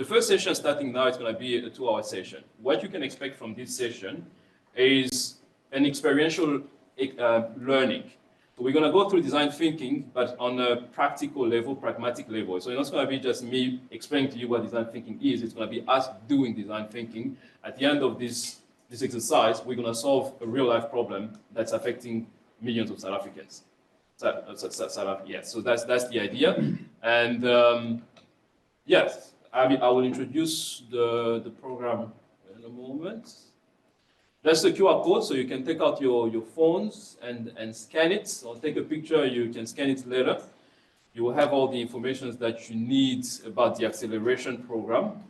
first session starting now is going to be a 2-hour session. What you can expect from this session is an experiential learning. So we're going to go through design thinking, but on a practical level, pragmatic level. So it's not going to be just me explaining to you what design thinking is. It's going to be us doing design thinking. At the end of this exercise, we're going to solve a real-life problem that's affecting millions of South Africans. Yes, so that's the idea. And yes, I will introduce the program in a moment. That's the QR code, so you can take out your phones and scan it, or take a picture, you can scan it later. You will have all the information that you need about the acceleration program.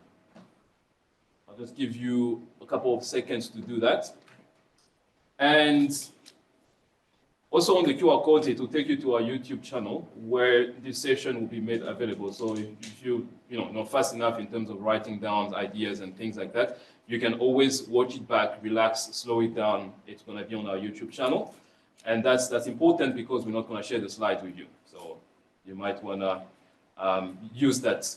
I'll just give you a couple of seconds to do that. And also on the QR code, it will take you to our YouTube channel where this session will be made available. So if you're not fast enough in terms of writing down ideas and things like that, you can always watch it back, relax, slow it down. It's going to be on our YouTube channel. And that's important because we're not going to share the slides with you. So you might want to use that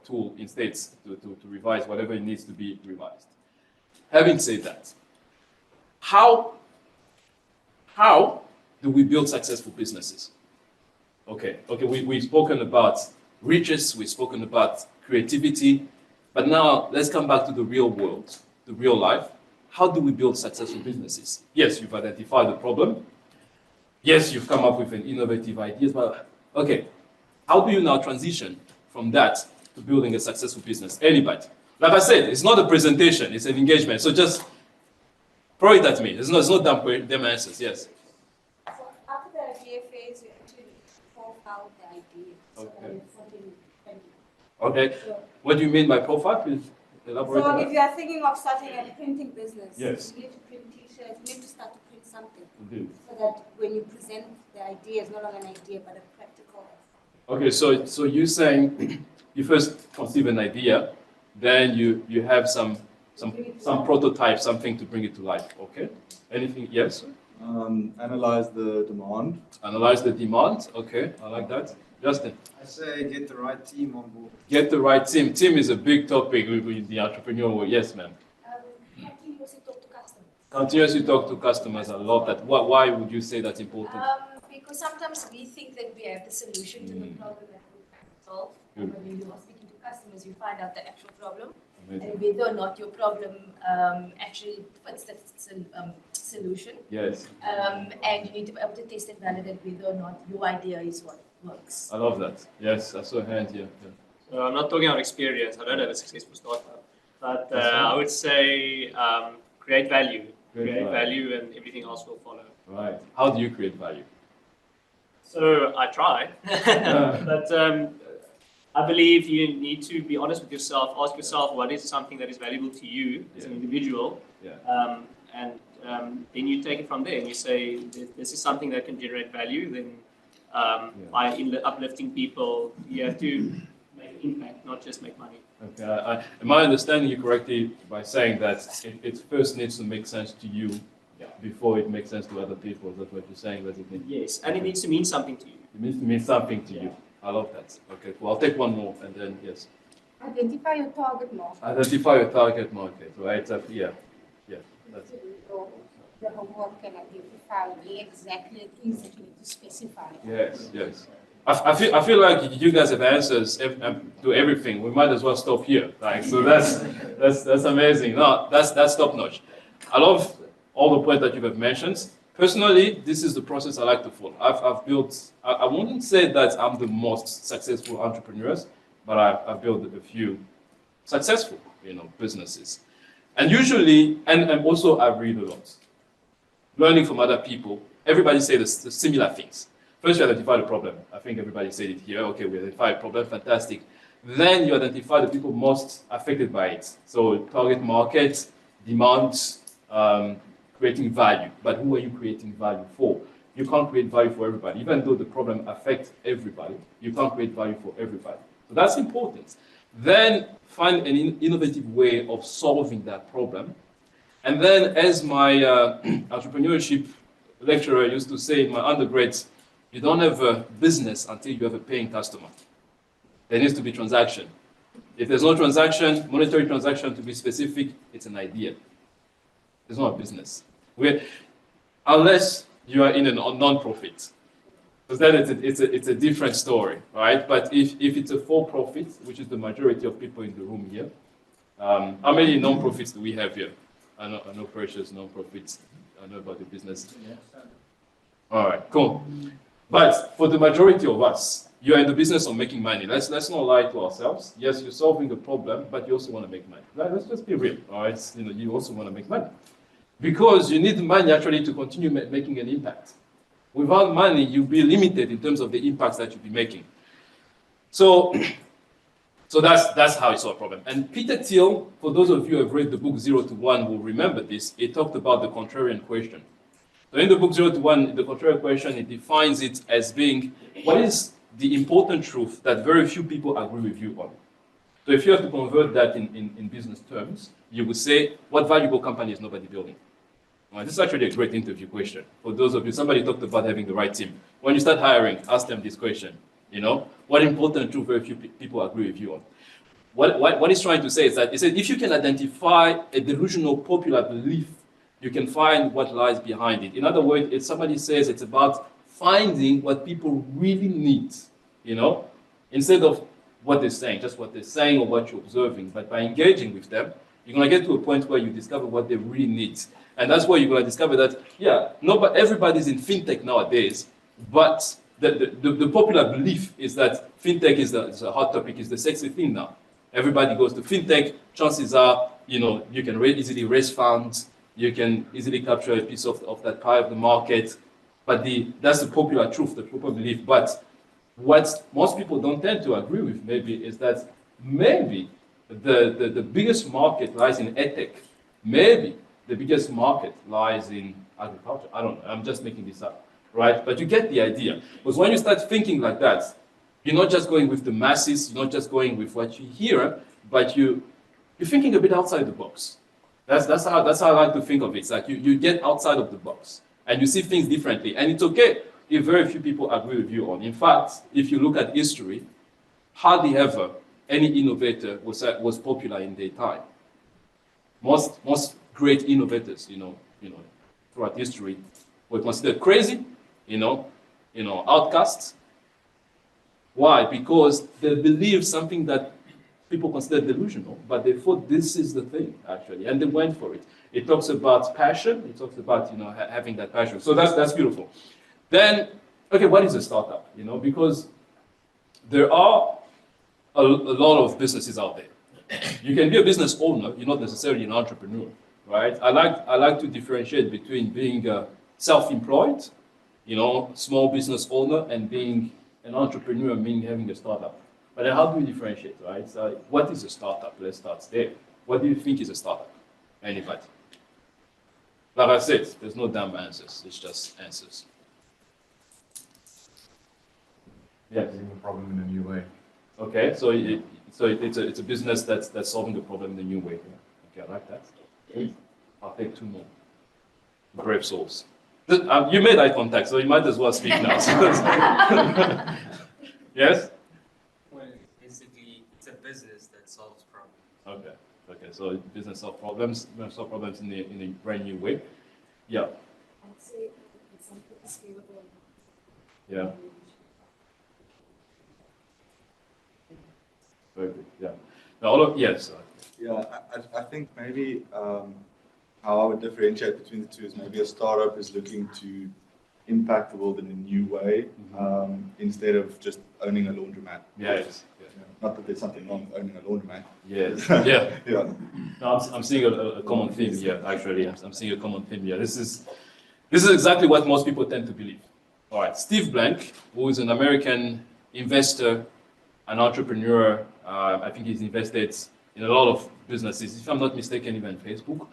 tool instead to revise whatever it needs to be revised. Having said that, how do we build successful businesses? Okay, we've spoken about riches, we've spoken about creativity, but now let's come back to the real world, the real life. How do we build successful businesses? Yes, you've identified the problem. Yes, you've come up with an innovative ideas, but okay, how do you now transition from that to building a successful business? Anybody? Like I said, it's not a presentation, it's an engagement. So just throw it at me. It's not dumb answers, yes. So after the idea phase, you actually profile the idea. So Okay. that it's something pending. Okay. So, What do you mean by profile? Please elaborate on so if that. you are thinking of starting a printing business, Yes. you need to print t-shirts, you need to start to print something. Indeed. So that when you present the idea, it's no longer an idea, but a practical. Okay, so you're saying you first conceive an idea, then you have some prototype, something to bring it to life. Okay. Anything? Yes. Analyze the demand. Analyze the demand. Okay, I like that. Justin. I say get the right team on board. Get the right team. Team is a big topic with the entrepreneur world. Yes, ma'am. Continuously talk to customers. Continuously talk to customers. I love that. Why would you say that's important? Because sometimes we think that we have the solution to the problem that we solve. Good. But when you are speaking to customers, you find out the actual problem. Amazing. And whether or not your problem actually fits that solution. Yes. And you need to be able to test and validate whether or not your idea is what works. I love that. Yes, I saw a hand here. Yeah. So I'm not talking about experience. I don't have a successful startup, but I would say create value. Create value, and everything else will follow. Right. How do you create value? So I try, but I believe you need to be honest with yourself. Ask yourself what is something that is valuable to you as an individual, and then you take it from there. And you say, this is something that can generate value. Then by uplifting people, you have to make impact, not just make money. Okay. Am I understanding you correctly by saying that it first needs to make sense to you before it makes sense to other people? Is that what you're saying, basically? Yes, and it needs to mean something to you. It needs to mean something to you. I love that. Okay, well, I'll take one more and then, yes. Identify your target market. Identify your target market, right? Yeah. That's The homework can identify where exactly it is that you need to specify. Yes. I feel like you guys have answers to everything. We might as well stop here. Like, so that's amazing. No, that's top notch. I love all the points that you have mentioned. Personally, this is the process I like to follow. I've built. I wouldn't say that I'm the most successful entrepreneurs, but I've built a few successful, businesses. And usually, and also I read a lot, learning from other people. Everybody say the similar things. First, you identify the problem. I think everybody said it here. Okay, we identify a problem, fantastic. Then you identify the people most affected by it. So target market, demand, creating value. But who are you creating value for? You can't create value for everybody. Even though the problem affects everybody, you can't create value for everybody. So that's important. Then find an innovative way of solving that problem. And then, as my entrepreneurship lecturer used to say in my undergrads, you don't have a business until you have a paying customer. There needs to be transaction. If there's no transaction, monetary transaction to be specific, it's an idea. It's not a business. Unless you are in a non-profit. Because then it's a different story, right? But if it's a for-profit, which is the majority of people in the room here, how many non-profits do we have here? I know Precious non-profits. I know about the business. All right, cool. But for the majority of us, you are in the business of making money. Let's not lie to ourselves. Yes, you're solving a problem, but you also want to make money. Let's just be real, all right? You also want to make money. Because you need money actually to continue making an impact. Without money, you'll be limited in terms of the impacts that you'll be making. So that's how it's a problem. And Peter Thiel, for those of you who have read the book 0 to 1 will remember this, he talked about the contrarian question. So in the book 0 to 1, the contrarian question, it defines it as being, what is the important truth that very few people agree with you on? So if you have to convert that in business terms, you would say, what valuable company is nobody building? Well, this is actually a great interview question. For those of you, somebody talked about having the right team. When you start hiring, ask them this question. What important truth very few people agree with you on? What he's trying to say is that he said, if you can identify a delusional popular belief, you can find what lies behind it. In other words, if somebody says it's about finding what people really need, instead of what they're saying, just what they're saying or what you're observing. But by engaging with them, you're going to get to a point where you discover what they really need. And that's where you're going to discover that, but everybody's in fintech nowadays, but the popular belief is that fintech is a hot topic, is the sexy thing now. Everybody goes to fintech. Chances are, you can easily raise funds, you can easily capture a piece of that pie of the market. But that's the popular truth, the popular belief. But what most people don't tend to agree with maybe is that maybe the biggest market lies in edtech. Maybe the biggest market lies in agriculture. I don't know, I'm just making this up, right? But you get the idea. Because when you start thinking like that, you're not just going with the masses, you're not just going with what you hear, but you're thinking a bit outside the box. That's how I like to think of it. It's like you get outside of the box and you see things differently. And it's okay if very few people agree with you on. In fact, if you look at history, hardly ever any innovator was popular in their time. Most great innovators, throughout history were considered crazy, outcasts. Why? Because they believed something that people consider delusional, but they thought this is the thing, actually, and they went for it. It talks about passion. It talks about, having that passion. So that's beautiful. Then, okay, what is a startup? Because there are a lot of businesses out there. You can be a business owner. You're not necessarily an entrepreneur, right? I like to differentiate between being self-employed, small business owner, and being an entrepreneur, meaning having a startup. But then how do we differentiate, right? So what is a startup? Let's start there. What do you think is a startup? Anybody? Like I said, there's no damn answers. It's just answers. Yes. Solving a problem in a new way. Okay, so it's a business that's solving the problem in a new way. Okay, I like that. I'll take two more. Brave souls. You made eye contact, so you might as well speak now. Yes? Well, basically, it's a business that solves problems. Okay, so business solve problems in a brand new way. Yeah. I'd say it's something scalable. Yeah. Very good. Yeah. Now, yes. Yeah, I think maybe how I would differentiate between the two is maybe a startup is looking to impact the world in a new way instead of just owning a laundromat. Yes. Not that there's something wrong with owning a laundromat. Yes. Yeah. Yeah. No, I'm seeing a common theme here. Actually, I'm seeing a common theme here. This is exactly what most people tend to believe. All right, Steve Blank, who is an American investor, an entrepreneur. I think he's invested in a lot of businesses. If I'm not mistaken, even Facebook.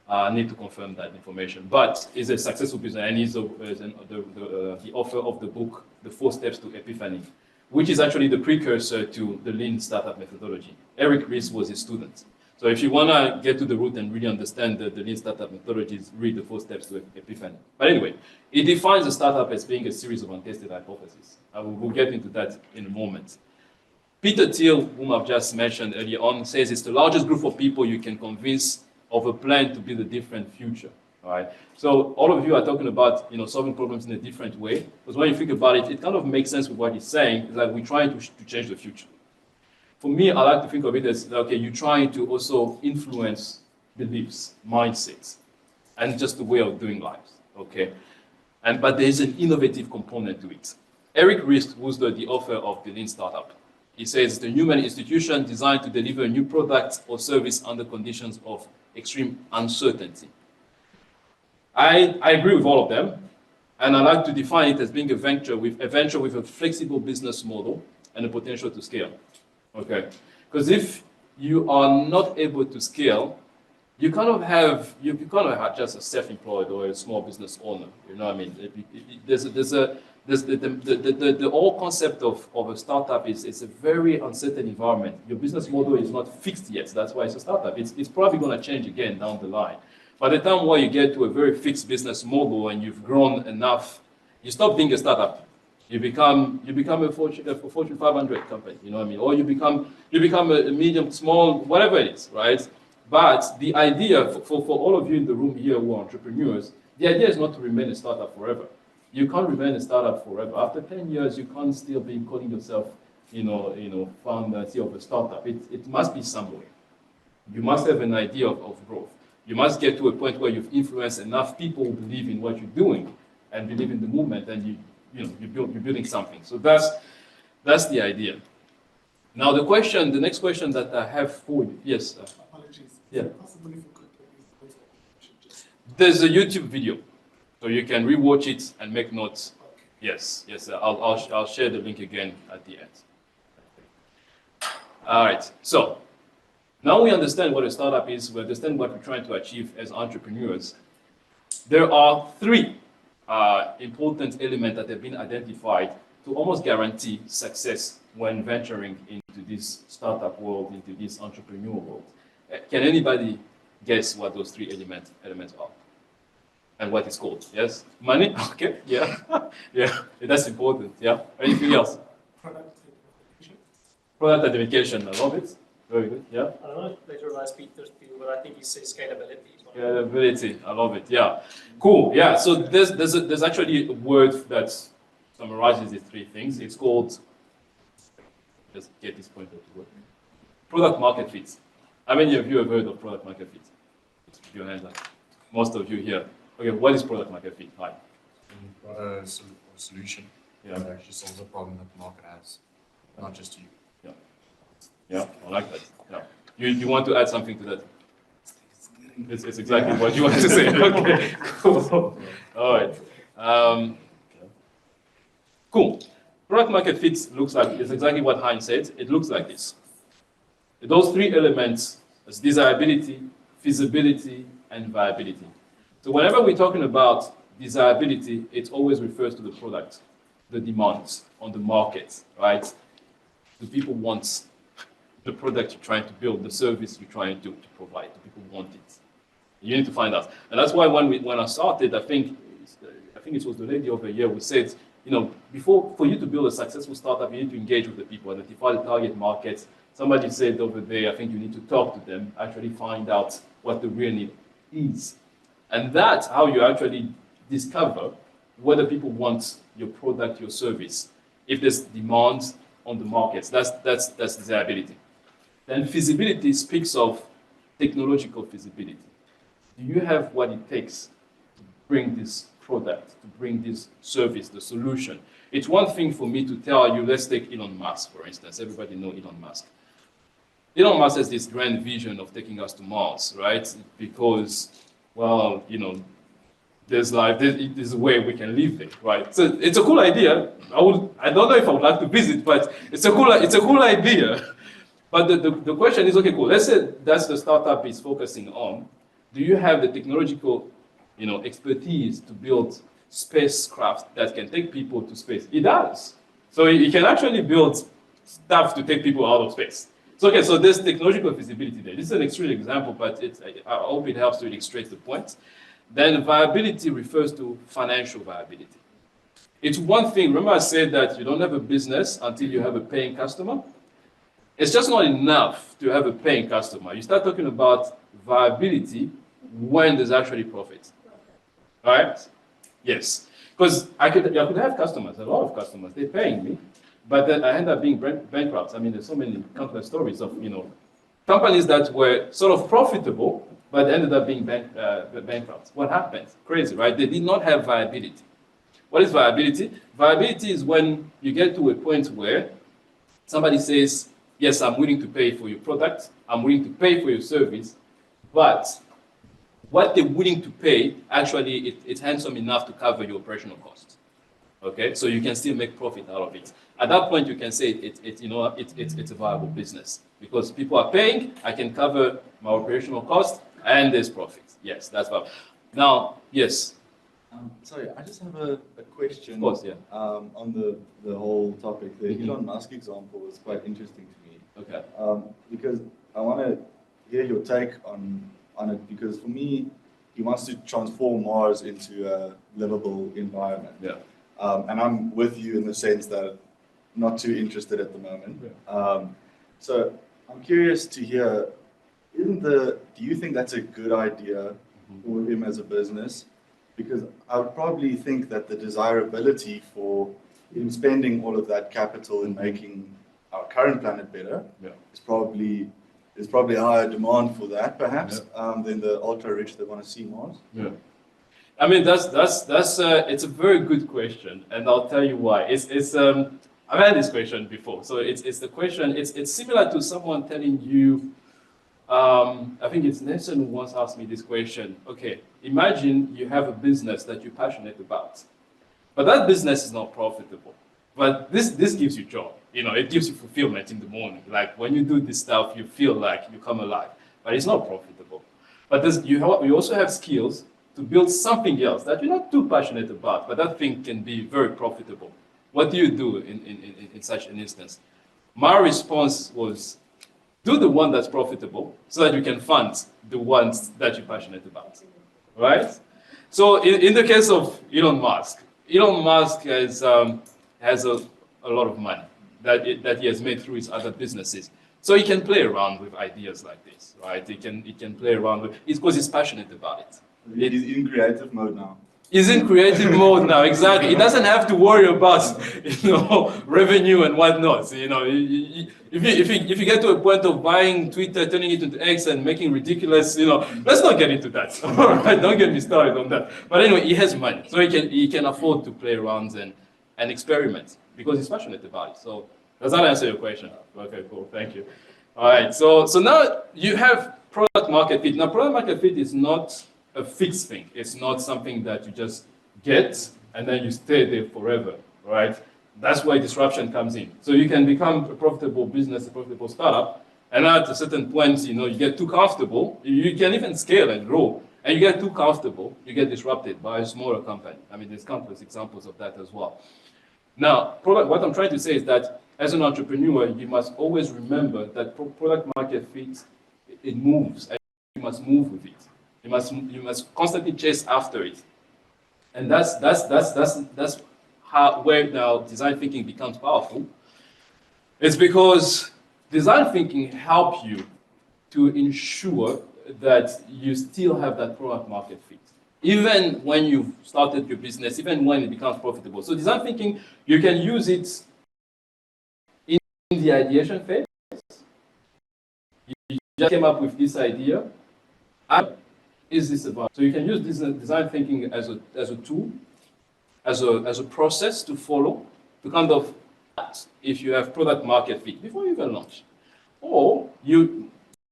I need to confirm that information. But he's a successful business, and he's the author of the book, The 4 Steps to Epiphany, which is actually the precursor to the Lean Startup methodology. Eric Ries was his student. So if you want to get to the root and really understand the Lean Startup methodologies, read The 4 Steps to Epiphany. But anyway, it defines a startup as being a series of untested hypotheses. We'll get into that in a moment. Peter Thiel, whom I've just mentioned earlier on, says it's the largest group of people you can convince of a plan to build a different future. All right. So all of you are talking about solving problems in a different way. Because when you think about it, it kind of makes sense with what he's saying. Is that we're trying to change the future. For me, I like to think of it as okay, you're trying to also influence beliefs, mindsets, and just the way of doing life. Okay. But there is an innovative component to it. Eric Ries, who's the author of The Lean Startup, he says the human institution designed to deliver a new product or service under conditions of extreme uncertainty. I agree with all of them, and I like to define it as being a venture with a flexible business model and a potential to scale. Okay, because if you are not able to scale, you kind of have just a self-employed or a small business owner. You know what I mean? The whole concept of a startup is a very uncertain environment. Your business model is not fixed yet. That's why it's a startup. It's probably going to change again down the line. By the time where you get to a very fixed business model and you've grown enough, you stop being a startup. You become a Fortune 500 company. You know what I mean? Or you become a medium, small, whatever it is, right? But the idea for all of you in the room here who are entrepreneurs, the idea is not to remain a startup forever. You can't remain a startup forever. After 10 years, you can't still be calling yourself, founder of a startup. It must be somewhere. You must have an idea of growth. You must get to a point where you've influenced enough people who believe in what you're doing and believe in the movement, and you're building something. So that's the idea. Now the next question that I have for you, yes. Apologies. Yeah. Possible if you could please just There's a YouTube video, so you can rewatch it and make notes. Yes. I'll share the link again at the end. All right. So now we understand what a startup is. We understand what we're trying to achieve as entrepreneurs. There are three important elements that have been identified to almost guarantee success when venturing into this startup world, into this entrepreneurial world. Can anybody guess what those three elements are? And what it's called? Yes? Money? Okay, yeah. Yeah, that's important. Yeah. Anything else? product identification. Product identification, I love it. Very good, yeah. I don't know if later on I speak to people, but I think you say scalability. Scalability, I love it, yeah. Cool, yeah, so there's actually a word that summarizes these three things. It's called, just get this pointer to work. Product market fit. How many of you have heard of product market fit? Put your hands up. Most of you here. Okay, what is product market fit? Hi. You've got a solution Yeah. that actually solves a problem that the market has, not just you. Yeah, I like that. Yeah. You want to add something to that? It's exactly what you want to say. Okay, cool. All right. Cool. Product market fit looks like, it's exactly what Heinz said. It looks like this. Those three elements is desirability, feasibility, and viability. So whenever we're talking about desirability, it always refers to the product, the demands on the market, right? Do people want the product you're trying to build, the service you're trying to provide? Do people want it? You need to find out. And that's why when I started, I think it was the lady over here who said, for you to build a successful startup, you need to engage with the people, identify the target market. Somebody said over there, I think you need to talk to them, actually find out what the real need is. And that's how you actually discover whether people want your product, your service. If there's demand on the markets, that's desirability. Then feasibility speaks of technological feasibility. Do you have what it takes to bring this product, to bring this service, the solution? It's one thing for me to tell you, let's take Elon Musk, for instance. Everybody knows Elon Musk. Elon Musk has this grand vision of taking us to Mars, right? Because, well, there's a way we can live there, right? So it's a cool idea. I don't know if I would like to visit, but it's a cool idea. But the question is, okay, cool. Let's say that's the startup is focusing on. Do you have the technological, expertise to build spacecraft that can take people to space? It does. So it can actually build stuff to take people out of space. So okay, so there's technological feasibility there. This is an extreme example, but I hope it helps to illustrate the point. Then viability refers to financial viability. It's one thing. Remember I said that you don't have a business until you have a paying customer. It's just not enough to have a paying customer. You start talking about viability when there's actually profit. Right? Yes. Because I could have customers, a lot of customers, they're paying me, but then I end up being bankrupt. I mean, there's so many countless stories of, companies that were sort of profitable, but ended up being bankrupt. What happened? Crazy, right? They did not have viability. What is viability? Viability is when you get to a point where somebody says, yes, I'm willing to pay for your product, I'm willing to pay for your service, but what they're willing to pay, actually, it's handsome enough to cover your operational costs. Okay, so you can still make profit out of it. At that point, you can say it's a viable business because people are paying. I can cover my operational cost, and there's profit. Yes, that's viable. Now, yes. Sorry, I just have a question. Of course, yeah. On the whole topic. The Elon Musk example was quite interesting to me. Okay. Because I want to hear your take on it, because for me, he wants to transform Mars into a livable environment. Yeah. And I'm with you in the sense that not too interested at the moment. Yeah. So I'm curious to hear, do you think that's a good idea for him as a business? Because I would probably think that the desirability for him spending all of that capital in making our current planet better is probably a higher demand for that, perhaps, than the ultra-rich that want to see Mars. Yeah. I mean, it's a very good question, and I'll tell you why. I've had this question before, so it's the question. It's similar to someone telling you. I think it's Nelson who once asked me this question. Okay, imagine you have a business that you're passionate about, but that business is not profitable. But this gives you joy. It gives you fulfillment in the morning. Like when you do this stuff, you feel like you come alive. But it's not profitable. But you also have skills to build something else that you're not too passionate about, but that thing can be very profitable. What do you do in such an instance? My response was, do the one that's profitable so that you can fund the ones that you're passionate about, right? So in the case of Elon Musk has a lot of money that he has made through his other businesses. So he can play around with ideas like this, right? He can play around with it because he's passionate about it. He's in creative mode now. He's in creative mode now, exactly. He doesn't have to worry about, revenue and whatnot. If you get to a point of buying Twitter, turning it into X and making ridiculous, let's not get into that. All right, don't get me started on that. But anyway, he has money, so he can afford to play around and experiment because he's passionate about it. So does that answer your question? Okay, cool, thank you. All right, so now you have product market fit. Now, product market fit is not a fixed thing. It's not something that you just get and then you stay there forever, right? That's why disruption comes in. So you can become a profitable business, a profitable startup, and at a certain point, you get too comfortable. You can even scale and grow, and you get too comfortable, you get disrupted by a smaller company. I mean, there's countless examples of that as well. Now, what I'm trying to say is that as an entrepreneur, you must always remember that product market fit, it moves, and you must move with it. You must constantly chase after it, and that's where now design thinking becomes powerful. It's because design thinking helps you to ensure that you still have that product market fit, even when you've started your business, even when it becomes profitable. So design thinking, you can use it in the ideation phase. You just came up with this idea. Is this about? So you can use this design thinking as a tool, as a process to follow, to kind of if you have product market fit before you even launch, or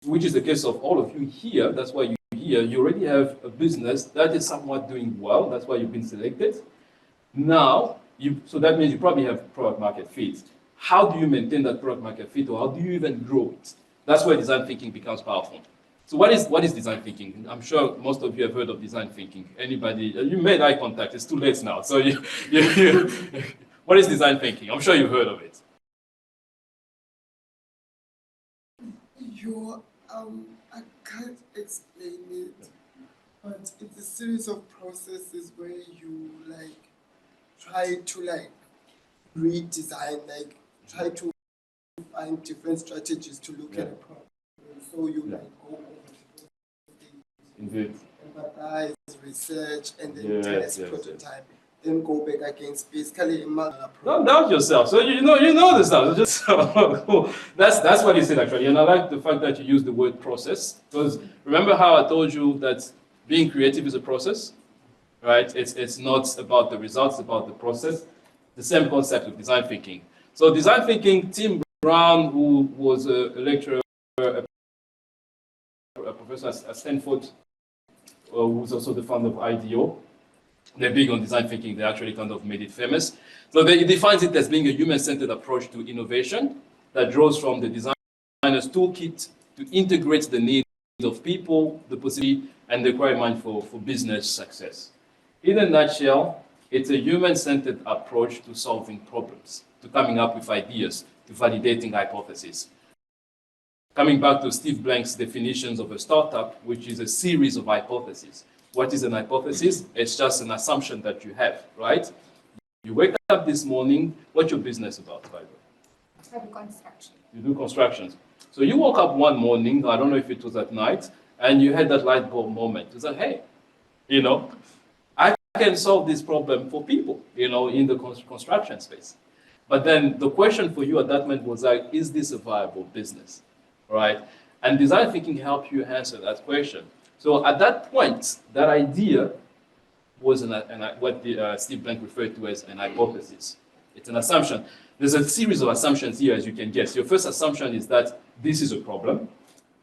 which is the case of all of you here. That's why you're here. You already have a business that is somewhat doing well. That's why you've been selected. Now so that means you probably have product market fit. How do you maintain that product market fit, or how do you even grow it? That's where design thinking becomes powerful. So what is design thinking? I'm sure most of you have heard of design thinking. Anybody? You made eye contact. It's too late now. So what is design thinking? I'm sure you've heard of it. I can't explain it, but it's a series of processes where you try to redesign, try to find different strategies to look at a problem. So you Yeah. like go over different things, Indeed. empathize, research, and then Yes, test, yes, prototype, then go back against basically a model approach. Don't doubt yourself. So you know the stuff. It's just cool. That's what he said actually. And I like the fact that you use the word process, because remember how I told you that being creative is a process, right? It's not about the results, it's about the process. The same concept with design thinking. So design thinking, Tim Brown, who was a lecturer, a professor at Stanford, who was also the founder of IDEO. They're big on design thinking. They actually kind of made it famous. So he defines it as being a human-centered approach to innovation that draws from the designer's toolkit to integrate the needs of people, the possibility, and the requirement for business success. In a nutshell, it's a human-centered approach to solving problems, to coming up with ideas, to validating hypotheses. Coming back to Steve Blank's definitions of a startup, which is a series of hypotheses. What is an hypothesis? It's just an assumption that you have, right? You wake up this morning, what's your business about, by the way? I do construction. You do constructions. So you woke up one morning, I don't know if it was at night, and you had that light bulb moment. You said, hey, I can solve this problem for people, in the construction space. But then the question for you at that moment was like, is this a viable business, right? And design thinking helped you answer that question. So at that point, that idea was what Steve Blank referred to as an hypothesis. It's an assumption. There's a series of assumptions here, as you can guess. Your first assumption is that this is a problem.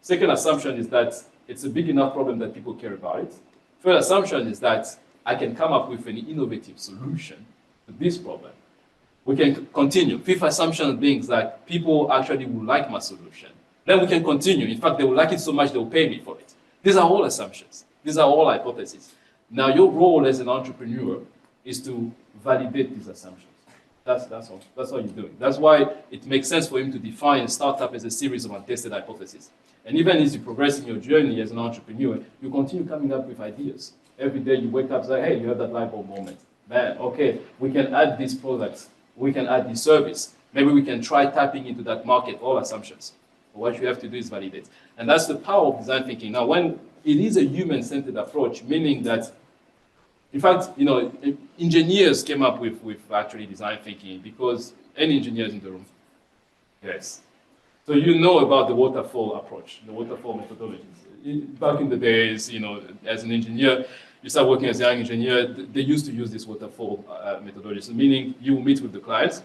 Second assumption is that it's a big enough problem that people care about it. Third assumption is that I can come up with an innovative solution to this problem. We can continue. Fifth assumption being that people actually will like my solution. Then we can continue. In fact, they will like it so much they will pay me for it. These are all assumptions. These are all hypotheses. Now, your role as an entrepreneur is to validate these assumptions. That's all. That's all you're doing. That's why it makes sense for him to define a startup as a series of untested hypotheses. And even as you progress in your journey as an entrepreneur, you continue coming up with ideas. Every day you wake up and say, hey, you have that light bulb moment. Man, okay, we can add this product. We can add this service. Maybe we can try tapping into that market, all assumptions. What you have to do is validate. And that's the power of design thinking. Now, when it is a human-centered approach, meaning that, in fact, engineers came up with actually design thinking, because any engineers in the room? Yes. So you know about the waterfall approach, the waterfall methodologies. Back in the days, as an engineer, you start working as a young engineer, they used to use this waterfall methodology, meaning you meet with the clients,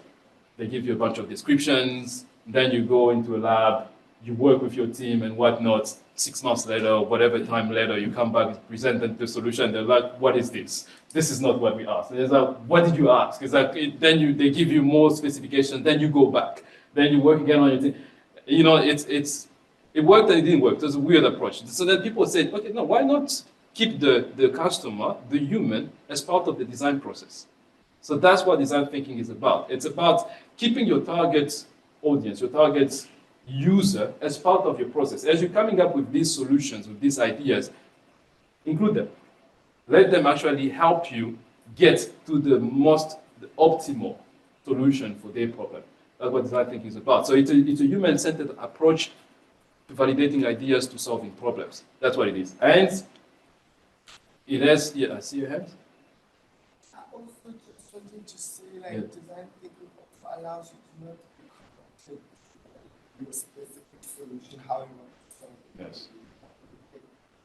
they give you a bunch of descriptions, then you go into a lab, you work with your team and whatnot. 6 months later, whatever time later, you come back, present them the solution. They're like, "What is this? This is not what we asked." And it's like, "What did you ask?" It's like then they give you more specifications. Then you go back. Then you work again on your team. It worked and it didn't work. It was a weird approach. So then people said, "Okay, no, why not keep the customer, the human, as part of the design process?" So that's what design thinking is about. It's about keeping your target audience, your target user as part of your process. As you're coming up with these solutions, with these ideas, include them. Let them actually help you get to the optimal solution for their problem. That's what design thinking is about. So it's a human-centered approach to validating ideas, to solving problems. That's what it is. And it has, I see your hand. I also just wanted to say, Yeah. design thinking also allows you to not take your specific solution, how you want to solve it. Yes.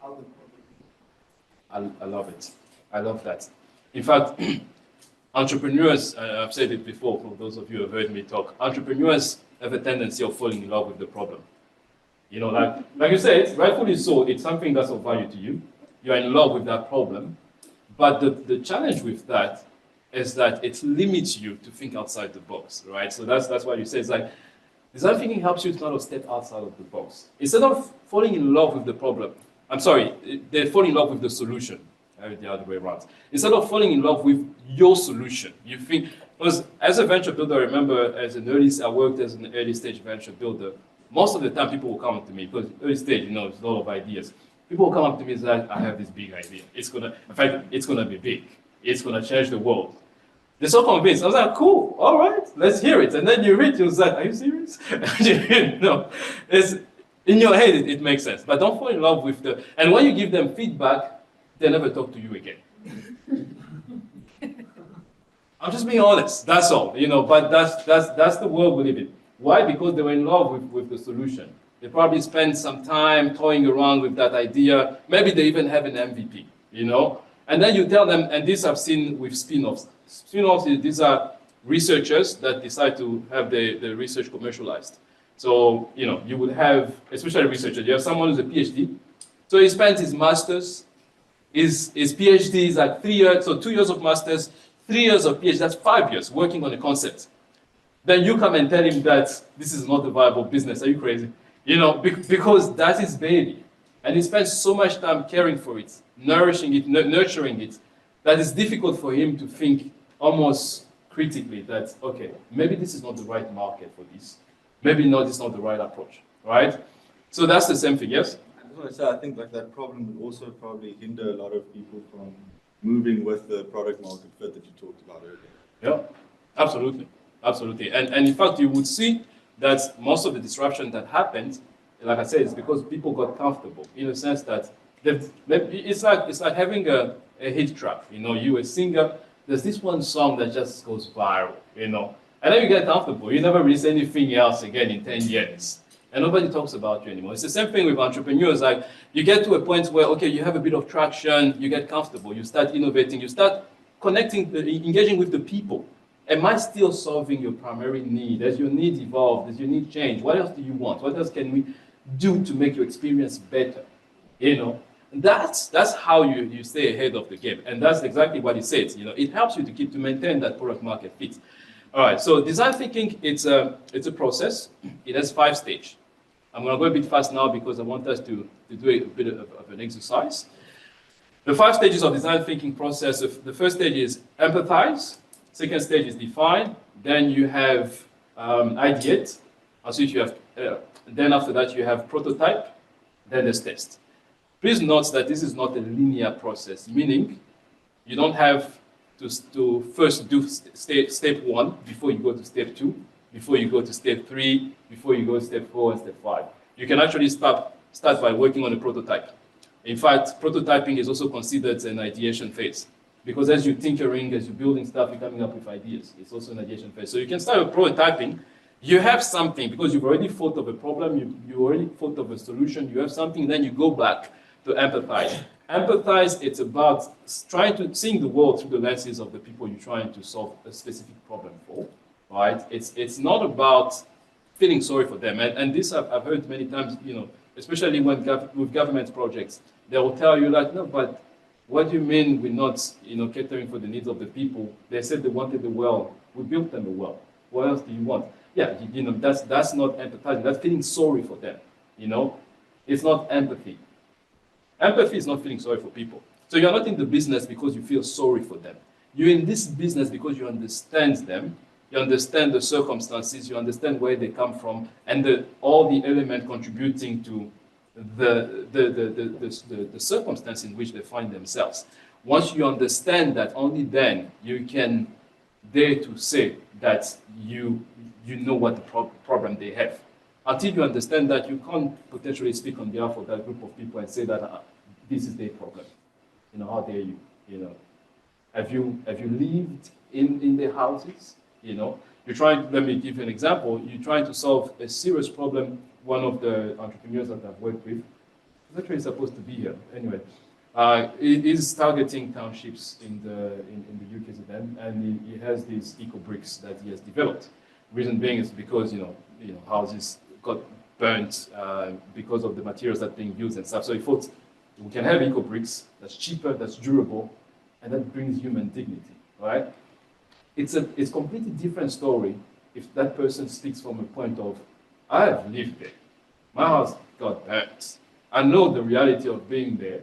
How the problem. I love it. I love that. In fact, entrepreneurs, I've said it before, for those of you who have heard me talk, entrepreneurs have a tendency of falling in love with the problem. Like you said, rightfully so, it's something that's of value to you. You're in love with that problem. But the challenge with that is that it limits you to think outside the box, right? So that's why you say it's like, design thinking helps you to kind of step outside of the box. Instead of falling in love with the problem, they fall in love with the solution. The other way around. Instead of falling in love with your solution, you think, because as a venture builder, I remember I worked as an early stage venture builder. Most of the time people will come up to me, because early stage, it's a lot of ideas. People will come up to me and say, I have this big idea. In fact, it's gonna be big. It's gonna change the world. They're so convinced. I was like, cool, all right, let's hear it. And then you read, you're like, are you serious? No, it's, in your head, it makes sense. But don't fall in love with the, and when you give them feedback, they never talk to you again. I'm just being honest, that's all, but that's the world we live in. Why? Because they were in love with the solution. They probably spent some time toying around with that idea. Maybe they even have an MVP, And then you tell them, and this I've seen with spin-offs. Spin-offs, these are researchers that decide to have the research commercialized. So, you would have, especially researchers, you have someone who's a PhD. So he spends his master's, his PhD is like 3 years, so 2 years of master's, 3 years of PhD, that's 5 years working on a concept. Then you come and tell him that this is not a viable business. Are you crazy? Because that is baby. And he spends so much time caring for it, nourishing it, nurturing it, that it's difficult for him to think almost critically that, okay, maybe this is not the right market for this. Maybe not, it's not the right approach, right? So that's the same thing, yes? I just want to say, I think like that problem would also probably hinder a lot of people from moving with the product market fit that you talked about earlier. Yeah, absolutely, absolutely. And in fact, you would see that most of the disruption that happened, like I said, is because people got comfortable in the sense that it's like having a hit track. You a singer, there's this one song that just goes viral, and then you get comfortable. You never release anything else again in 10 years. And nobody talks about you anymore. It's the same thing with entrepreneurs. Like you get to a point where, okay, you have a bit of traction, you get comfortable, you start innovating, you start connecting, engaging with the people. Am I still solving your primary need? As your needs evolve, as your need change, what else do you want? What else can we do to make your experience better? And that's how you stay ahead of the game. And that's exactly what it says. It helps you to maintain that product market fit. All right, so design thinking, it's a process. It has 5 stages. I'm going to go a bit fast now because I want us to do a bit of an exercise. The 5 stages of design thinking process, the first stage is empathize. Second stage is define. Then you have ideate. Also, you have, then after that, you have prototype. Then there's test. Please note that this is not a linear process, meaning you don't have to first do step 1 before you go to step 2, before you go to step 3, before you go to step 4 and step 5. You can actually start by working on a prototype. In fact, prototyping is also considered an ideation phase because as you're tinkering, as you're building stuff, you're coming up with ideas. It's also an ideation phase. So you can start with prototyping. You have something because you've already thought of a problem, you already thought of a solution, you have something, then you go back to empathize. Empathize, it's about seeing the world through the lenses of the people you're trying to solve a specific problem for, right? It's not about feeling sorry for them. And this I've heard many times, especially when with government projects, they will tell you like, no, but what do you mean we're not, catering for the needs of the people? They said they wanted a well, we built them a well. What else do you want? Yeah, that's not empathizing, that's feeling sorry for them, It's not empathy. Empathy is not feeling sorry for people. So you're not in the business because you feel sorry for them. You're in this business because you understand them, you understand the circumstances, you understand where they come from, and all the elements contributing to the circumstance in which they find themselves. Once you understand that, only then you can dare to say that you know what the problem they have. Until you understand that, you can't potentially speak on behalf of that group of people and say that this is their problem. How dare you? Have you lived in their houses? You're trying. Let me give you an example. You're trying to solve a serious problem. One of the entrepreneurs that I've worked with is actually supposed to be here. Anyway, he is targeting townships in the UKZN, and he has these eco bricks that he has developed. Reason being is because houses got burnt because of the materials that are being used and stuff. So he thought we can have eco bricks that's cheaper, that's durable, and that brings human dignity, right? It's completely different story if that person speaks from a point of, I have lived there. My house got burnt. I know the reality of being there.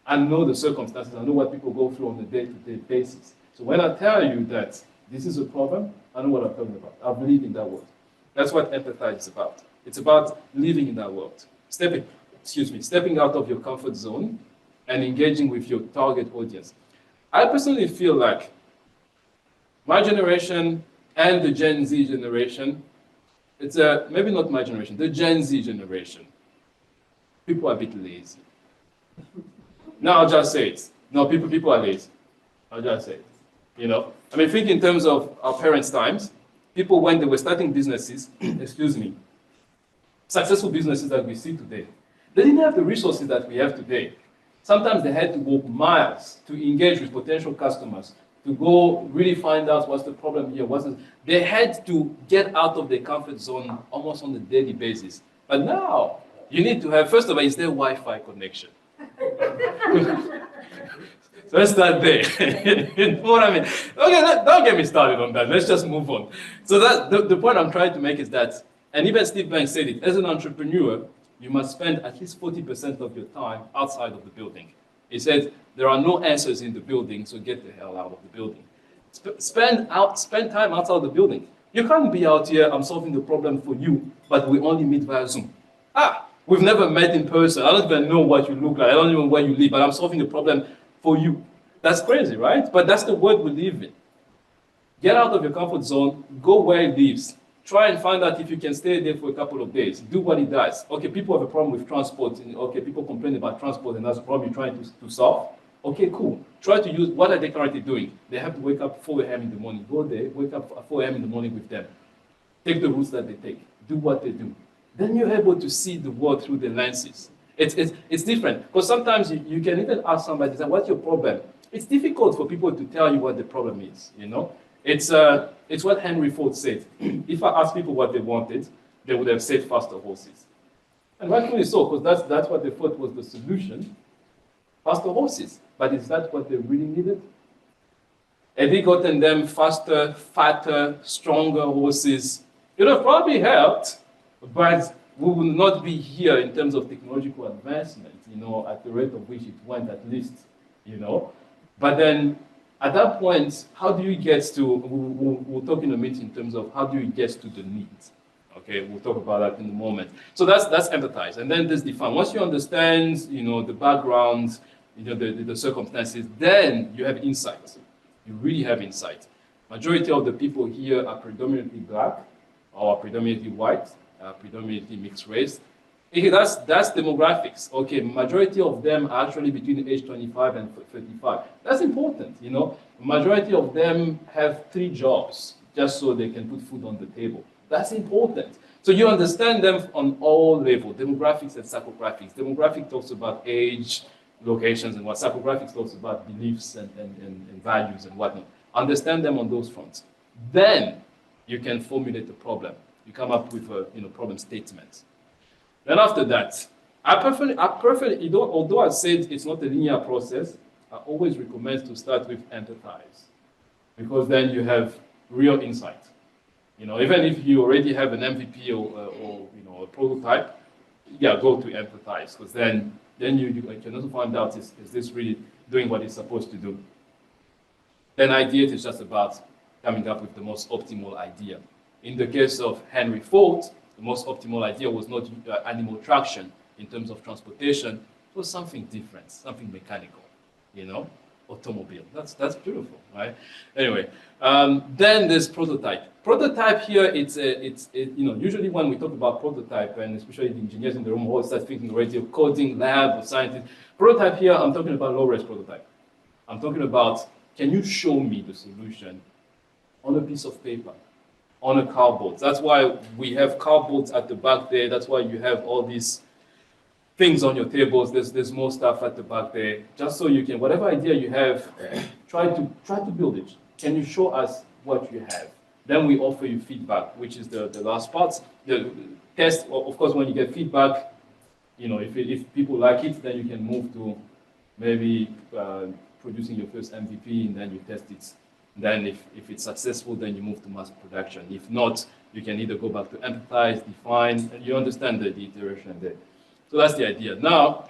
I know the circumstances. I know what people go through on a day-to-day basis. So when I tell you that this is a problem, I know what I'm talking about. I've lived in that world. That's what empathy is about. It's about living in that world. Stepping out of your comfort zone and engaging with your target audience. I personally feel like My generation and the Gen Z generation, it's maybe not my generation, the Gen Z generation. People are a bit lazy. No, I'll just say it. No, people are lazy. I'll just say it. You know, I mean, think in terms of our parents' times. People, when they were starting businesses, excuse me, successful businesses that we see today, they didn't have the resources that we have today. Sometimes they had to walk miles to engage with potential customers, to go really find out what's the problem here. They had to get out of their comfort zone almost on a daily basis. But now, you need to have, first of all, is there Wi-Fi connection? So let's start there. You know what I mean? Okay, don't get me started on that. Let's just move on. So that the point I'm trying to make is that, and even Steve Banks said it, as an entrepreneur, you must spend at least 40% of your time outside of the building. He said, there are no answers in the building, so get the hell out of the building. Spend time outside of the building. You can't be out here, I'm solving the problem for you, but we only meet via Zoom. We've never met in person. I don't even know what you look like. I don't even know where you live, but I'm solving the problem for you. That's crazy, right? But that's the world we live in. Get out of your comfort zone, go where he lives. Try and find out if you can stay there for a couple of days. Do what he does. Okay, people have a problem with transport. Okay, people complain about transport, and that's a problem you're trying to solve. Okay, cool. Try to use, what are they currently doing? They have to wake up 4 a.m. in the morning. Go there, wake up at 4 a.m. in the morning with them. Take the routes that they take. Do what they do. Then you're able to see the world through the lenses. It's different. Because sometimes you can even ask somebody, what's your problem? It's difficult for people to tell you what the problem is, you know? It's what Henry Ford said. If I asked people what they wanted, they would have said faster horses. And rightfully so, because that's what they thought was the solution. Faster horses. But is that what they really needed? Had he gotten them faster, fatter, stronger horses, it would have probably helped, but we will not be here in terms of technological advancement, you know, at the rate of which it went at least, you know. But then, at that point, how do you get to, we'll talk in a minute in terms of how do you get to the needs. Okay, we'll talk about that in a moment. So that's empathize, and then there's define. Once you understand, you know, the background, you know, the circumstances, then you have insight. You really have insight. Majority of the people here are predominantly black, or predominantly white, predominantly mixed race. Okay, that's demographics. Okay, majority of them are actually between age 25 and 35. That's important, you know. Majority of them have 3 jobs just so they can put food on the table. That's important. So you understand them on all levels, demographics and psychographics. Demographics talks about age, locations, and what psychographics talks about beliefs and values and whatnot. Understand them on those fronts. Then you can formulate a problem. You come up with a problem statement. Then after that, I prefer, although I said it's not a linear process, I always recommend to start with empathize, because then you have real insight. You know, even if you already have an MVP or you know, a prototype, yeah, go to empathize, because then you can also find out is this really doing what it's supposed to do. Then ideate is just about coming up with the most optimal idea. In the case of Henry Ford, the most optimal idea was not animal traction in terms of transportation. It was something different, something mechanical, you know, automobile. That's beautiful, right? Anyway, then there's prototype. Prototype here, it's you know, usually when we talk about prototype, and especially the engineers in the room all start thinking already of coding, lab, or scientists. Prototype here, I'm talking about low-res prototype. I'm talking about, can you show me the solution on a piece of paper, on a cardboard? That's why we have cardboards at the back there. That's why you have all these things on your tables. There's more stuff at the back there. Just so you can, whatever idea you have, try to build it. Can you show us what you have? Then we offer you feedback, which is the last part. The test, of course, when you get feedback, you know, if people like it, then you can move to maybe producing your first MVP, and then you test it. Then if it's successful, then you move to mass production. If not, you can either go back to empathize, define, and you understand the iteration there. So that's the idea. Now,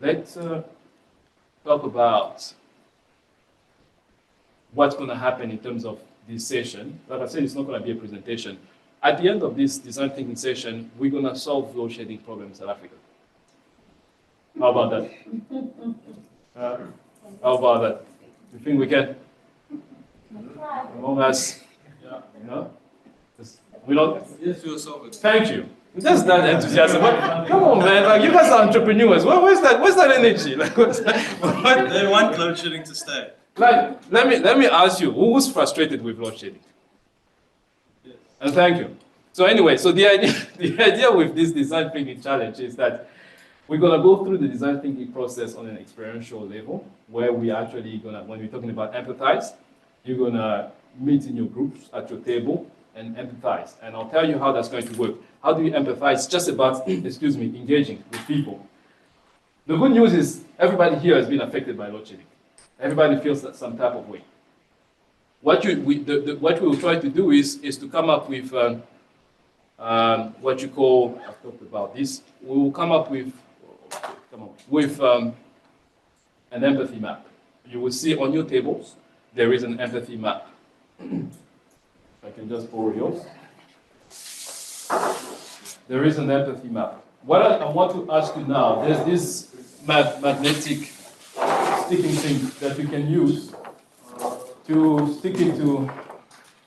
let's talk about what's going to happen in terms of this session. Like I said, it's not going to be a presentation. At the end of this design thinking session, we're going to solve load shedding problems in South Africa. How about that? How about that? You think we can? Among us, yeah, you know, we don't. Yes, philosophical. Thank you. Just that enthusiasm. But come on, man! Like you guys are entrepreneurs. Where's that? Where's that energy? Like, They want load shedding to stay. like, let me ask you, who's frustrated with load shedding? Yes. And thank you. So anyway, so the idea with this design thinking challenge is that we're gonna go through the design thinking process on an experiential level, where we actually gonna, when we're talking about empathize, you're gonna meet in your groups at your table and empathize. And I'll tell you how that's going to work. How do you empathize? It's just about, excuse me, engaging with people. The good news is everybody here has been affected by load shedding. Everybody feels that some type of way. What what we will try to do is to come up with what you call, I've talked about this, we will come up with an empathy map. You will see on your tables, there is an empathy map. I can just borrow yours. There is an empathy map. What I want to ask you now, there's this magnetic sticking thing that you can use to stick into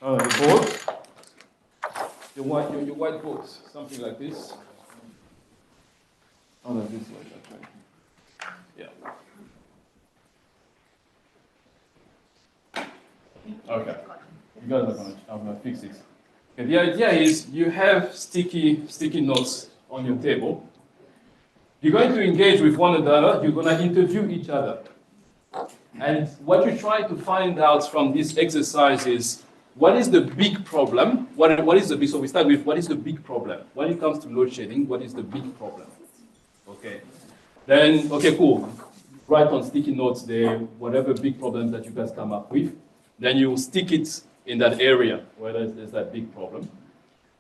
the board, your whiteboard, something like this. Oh, no, this way, actually. Yeah. Okay. You guys are gonna, I'm gonna fix this. Okay, the idea is you have sticky notes on your table. You're going to engage with one another. You're going to interview each other. And what you try to find out from this exercise is what is the big problem? What is the big? So we start with what is the big problem when it comes to load shedding? What is the big problem? Okay. Then okay, cool. Write on sticky notes there whatever big problems that you guys come up with. Then you stick it in that area where there's that big problem.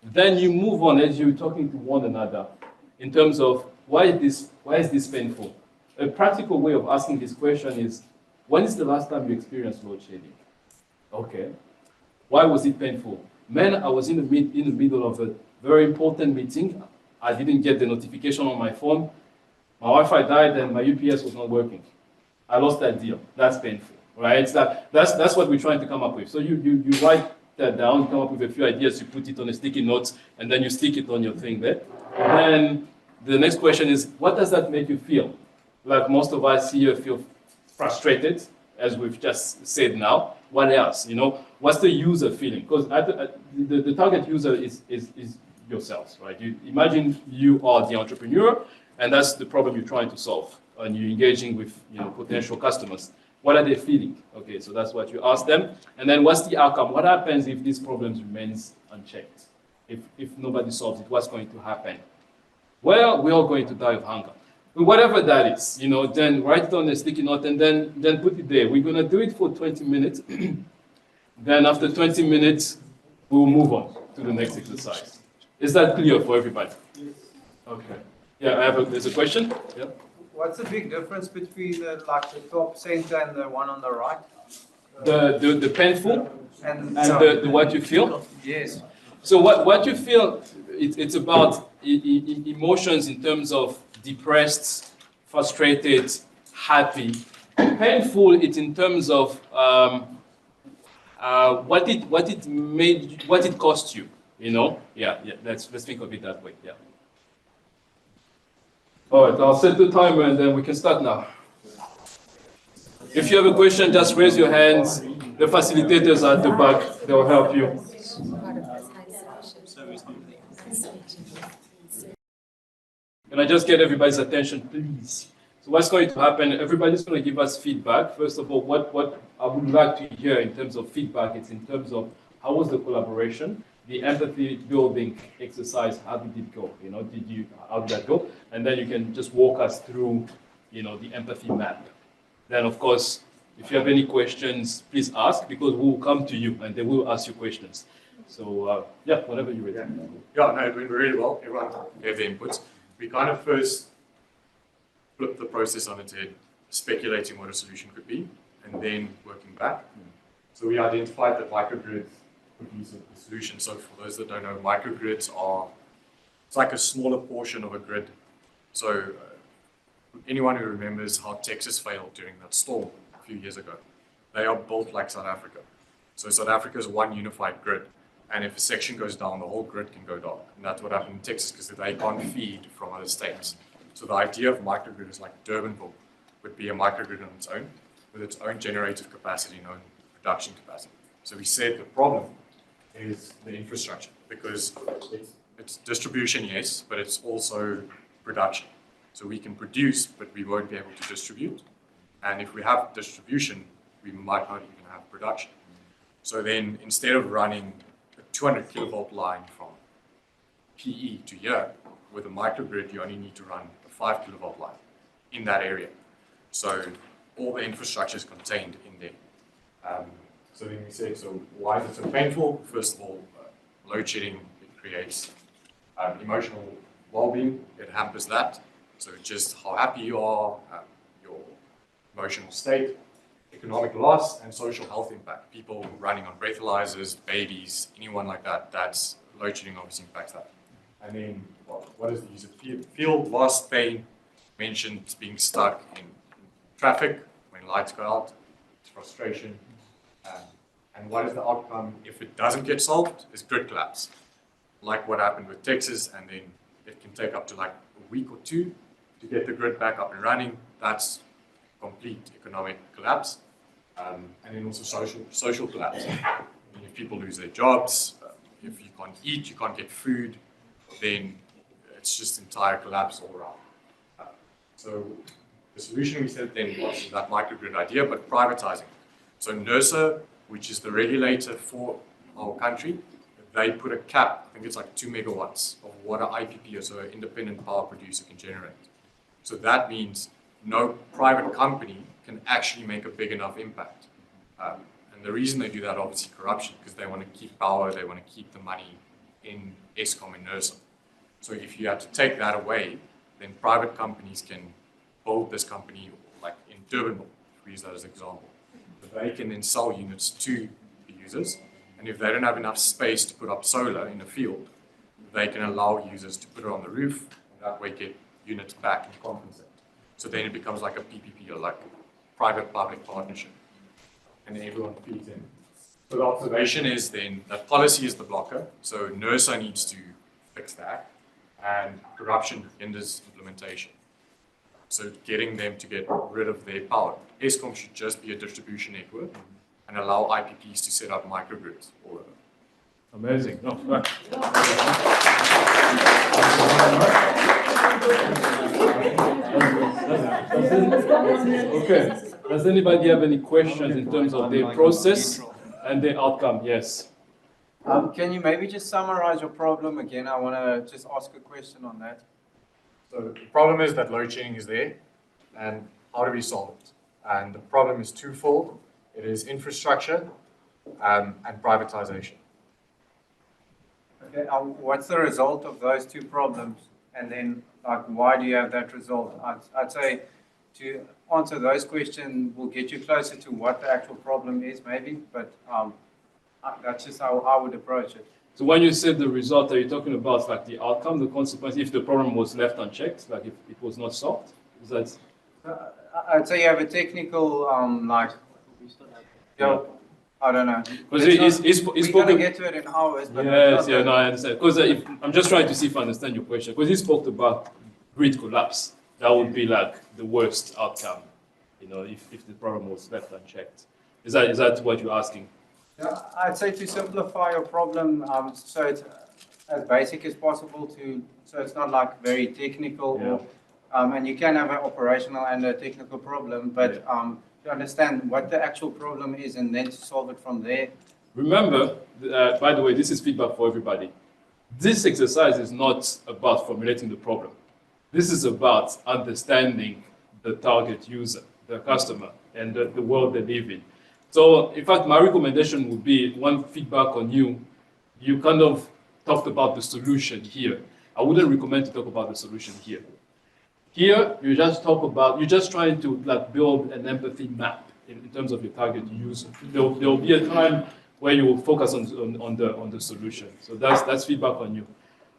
Then you move on as you're talking to one another in terms of why is this painful? A practical way of asking this question is, when is the last time you experienced load shedding? Okay. Why was it painful? Man, I was in the middle of a very important meeting. I didn't get the notification on my phone. My Wi-Fi died and my UPS was not working. I lost that deal. That's painful, right? That's what we're trying to come up with. So you write that down, come up with a few ideas, you put it on a sticky note, and then you stick it on your thing there. And then the next question is, what does that make you feel? Like most of us here feel frustrated, as we've just said now. What else? You know, what's the user feeling? Because the target user is yourselves, right? You imagine you are the entrepreneur, and that's the problem you're trying to solve, and you're engaging with potential customers. What are they feeling? Okay, so that's what you ask them. And then what's the outcome? What happens if these problems remains unchecked? If nobody solves it, what's going to happen? Well, we're all going to die of hunger. Whatever that is, then write it on a sticky note and then put it there. We're going to do it for 20 minutes. Then after 20 minutes, we'll move on to the next exercise. Is that clear for everybody? Yes. Okay. Yeah, there's a question? Yeah. What's the big difference between the top center and the one on the right? The painful and the what you feel? Yes. So what you feel, it's about emotions in terms of depressed, frustrated, happy. Painful, it's in terms of what it cost you. Yeah. Let's think of it that way. Yeah. All right, I'll set the timer and then we can start now. If you have a question, just raise your hands. The facilitators are at the back. They'll help you. Can I just get everybody's attention, please? So what's going to happen, everybody's going to give us feedback. First of all, what I would like to hear in terms of feedback, it's in terms of how was the collaboration, the empathy building exercise, how did it go? How did that go? And then you can just walk us through, the empathy map. Then, of course, if you have any questions, please ask, because we'll come to you and they will ask you questions. So, whatever you're ready. Yeah, no, it went really well. Everyone gave their inputs. We kind of first flipped the process on its head, speculating what a solution could be, and then working back. So we identified that microgrids could be a solution. So for those that don't know, microgrids it's like a smaller portion of a grid. So anyone who remembers how Texas failed during that storm a few years ago, they are built like South Africa. So South Africa is one unified grid. And if a section goes down, the whole grid can go down. And that's what happened in Texas because they can't feed from other states. So the idea of microgrid is like Durbanville would be a microgrid on its own, with its own generative capacity and own production capacity. So we said the problem is the infrastructure because it's distribution, yes, but it's also production. So we can produce, but we won't be able to distribute. And if we have distribution, we might not even have production. So then instead of running a 200 kilovolt line from PE to here, with a microgrid, you only need to run a 5 kilovolt line in that area. So all the infrastructure is contained in there. So then we said, so why is it so painful? First of all, load shedding, it creates emotional well-being, it hampers that. So just how happy you are, your emotional state, economic loss, and social health impact. People running on breathalyzers, babies, anyone like that, that's load shedding obviously impacts that. And then, well, what does the user feel? Loss, pain, mentioned being stuck in traffic when lights go out, frustration. And what is the outcome if it doesn't get solved? Is grid collapse. Like what happened with Texas, and then it can take up to like a week or two to get the grid back up and running. That's complete economic collapse. And then also social collapse. I mean, if people lose their jobs, if you can't eat, you can't get food, then it's just entire collapse all around. So the solution we said then was that microgrid idea, but privatizing. So NERSA, which is the regulator for our country, they put a cap, I think it's like 2 megawatts of what an IPP, so an independent power producer, can generate. So that means no private company can actually make a big enough impact. And the reason they do that, obviously corruption, because they want to keep power, they want to keep the money in ESKOM and NERSA. So if you had to take that away, then private companies can build this company, like in Durbanville, if we use that as an example. But they can then sell units to the users, and if they don't have enough space to put up solar in the field, they can allow users to put it on the roof, and that way get units back and compensate. So then it becomes like a PPP, or like a private-public partnership, and then everyone feeds in. So the observation is then that policy is the blocker, so NERSA needs to fix that, and corruption hinders implementation. So getting them to get rid of their power. ESKOM should just be a distribution network and allow IPPs to set up microgrids all over. Amazing. No, right. Okay. Does anybody have any questions in terms of the process and the outcome? Yes. Can you maybe just summarize your problem again? I want to just ask a question on that. So the problem is that load shedding is there, and how do we solve it? And the problem is twofold. It is infrastructure and privatization. Okay, what's the result of those two problems? And then, like, why do you have that result? I'd say to answer those questions will get you closer to what the actual problem is, maybe, but that's just how I would approach it. So when you said the result, are you talking about like the outcome, the consequence, if the problem was left unchecked, like if it was not solved? Is that? I'd say you have a technical, I don't know. Because we're going to get to it in hours. But yes, yeah, no, I understand. Because I'm just trying to see if I understand your question. Because he spoke about grid collapse. That would be like the worst outcome, you know, if the problem was left unchecked. Is that what you're asking? Yeah, I'd say to simplify your problem, so it's as basic as possible so it's not like very technical, or, and you can have an operational and a technical problem, but to understand what the actual problem is and then to solve it from there. Remember, by the way, this is feedback for everybody. This exercise is not about formulating the problem. This is about understanding the target user, the customer, and the world they live in. So, in fact, my recommendation would be one feedback on you. You kind of talked about the solution here. I wouldn't recommend to talk about the solution here. Here, you're just trying to like build an empathy map in terms of your target user. There will be a time where you will focus on the solution. So that's feedback on you.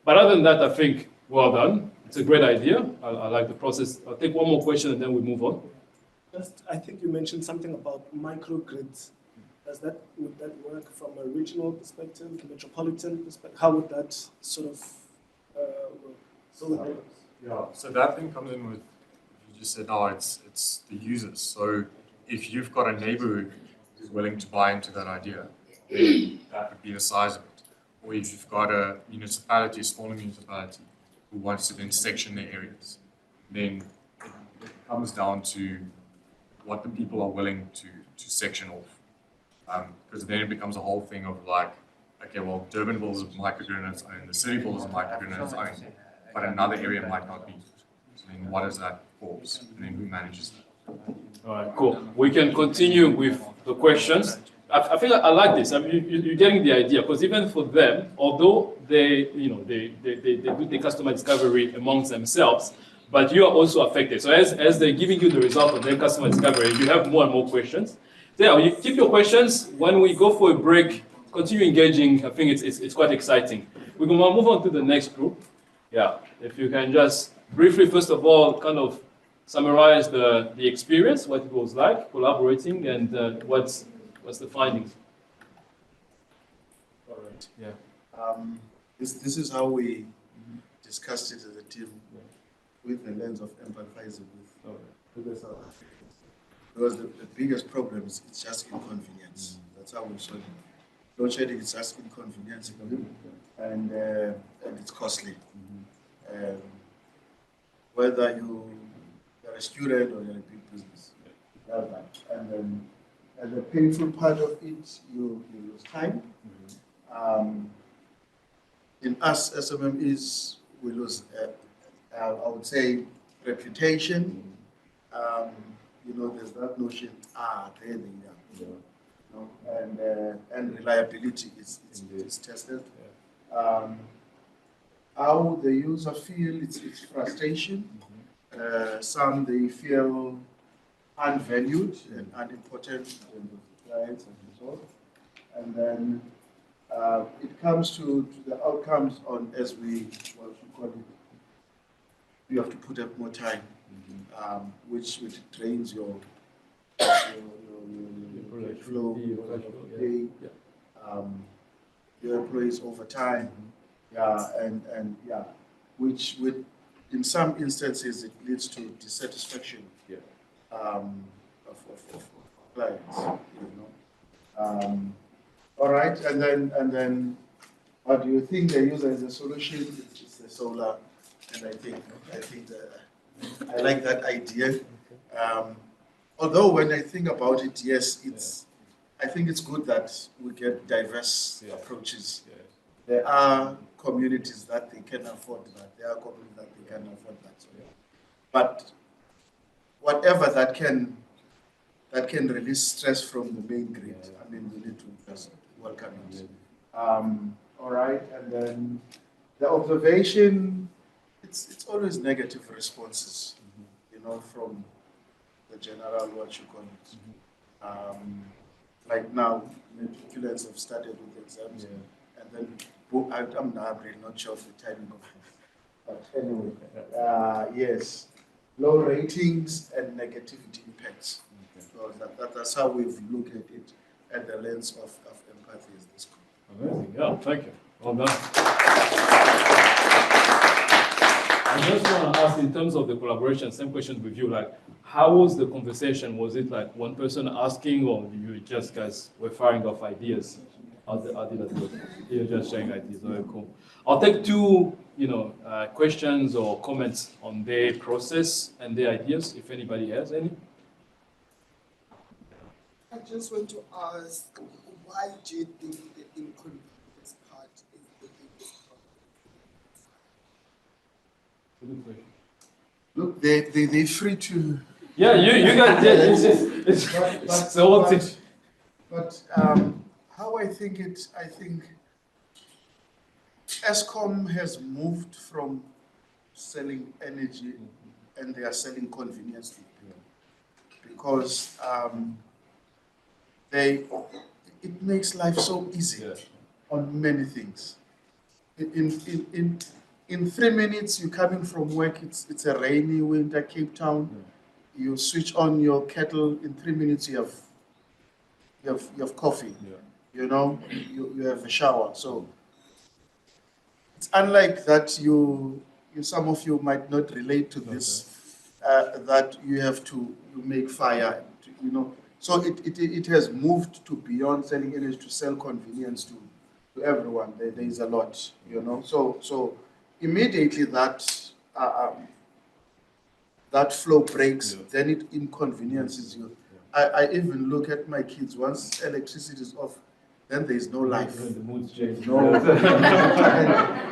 But other than that, I think well done. It's a great idea. I like the process. I'll take one more question and then we move on. I think you mentioned something about microgrids. would that work from a regional perspective, metropolitan perspective? How would that sort of work? Yeah, so that thing comes in with, you just said, oh, it's the users. So if you've got a neighborhood who's willing to buy into that idea, then that would be the size of it. Or if you've got a municipality, a smaller municipality, who wants to then section their areas, then it comes down to what the people are willing to section off. Because then it becomes a whole thing of like, okay, well, Durbanville is a microgrid on its own, the Cityville is a microgrid on its own, but another area might not be. So then what is that cause? And then who manages that? All right, cool. We can continue with the questions. I feel like I like this. I mean, you're getting the idea, because even for them, although they do the customer discovery amongst themselves, but you are also affected. So as they're giving you the result of their customer discovery, you have more and more questions. So yeah, you keep your questions. When we go for a break, continue engaging. I think it's quite exciting. We're going to move on to the next group. Yeah, if you can just briefly, first of all, kind of summarize the experience, what it was like collaborating, and what's the findings. All right. Yeah. This is how we discussed it as a team, with the lens of empathizing with the South Africans. Because the biggest problem is it's just inconvenience. That's how we saw it. Load shedding is just inconvenience, and it's costly. Whether you're a student or you're a big business, and the painful part of it, you lose time. In us SMMEs, we lose, I would say, reputation. There's that notion, there they are. And reliability is tested. How the user feel, it's frustration. Some they feel unvalued and unimportant in the clients and so on. And then it comes to the outcomes on as we call it. You have to put up more time, which drains your flow, pay, your employees over time, which in some instances it leads to dissatisfaction of clients. All right, and then, what do you think the user is a solution? It's the solar, and I think I like that idea. Although when I think about it, yes, I think it's good that we get diverse approaches. There are communities that they can afford that. There are communities that they can afford that. So, but whatever that can release stress from the main grid, I mean, we need to just welcome it. All right, and then the observation, it's always negative responses, from the general, what you call it. Like now, matriculants have started with exams, and then I'm really not sure of the timing of it. But anyway, yes, low ratings and negativity impacts. So that's how we've looked at it at the lens of empathy as this group. Amazing, yeah, thank you. Well done. I just want to ask, in terms of the collaboration, same question with you, like, how was the conversation? Was it like one person asking, or you just guys were firing off ideas? How did that work? You're just sharing ideas, very cool. I'll take two, questions or comments on their process and their ideas, if anybody has any. I just want to ask, why do you think the inconvenience part is the biggest problem? Good question. Look, they're free to. Yeah, you guys, it's the whole thing. But how I think ESKOM has moved from selling energy and they are selling convenience to people. Because it makes life so easy on many things. In 3 minutes, you're coming from work, it's a rainy winter, Cape Town. You switch on your kettle, in 3 minutes you have you have coffee, you know, you have a shower. So it's unlike that some of you might not relate to this, that you have to make fire, you know. So it has moved to beyond selling energy to sell convenience to everyone. There is a lot, you know. So immediately that flow breaks, then it inconveniences you. I even look at my kids, once electricity is off, then there is no life. The mood change. No,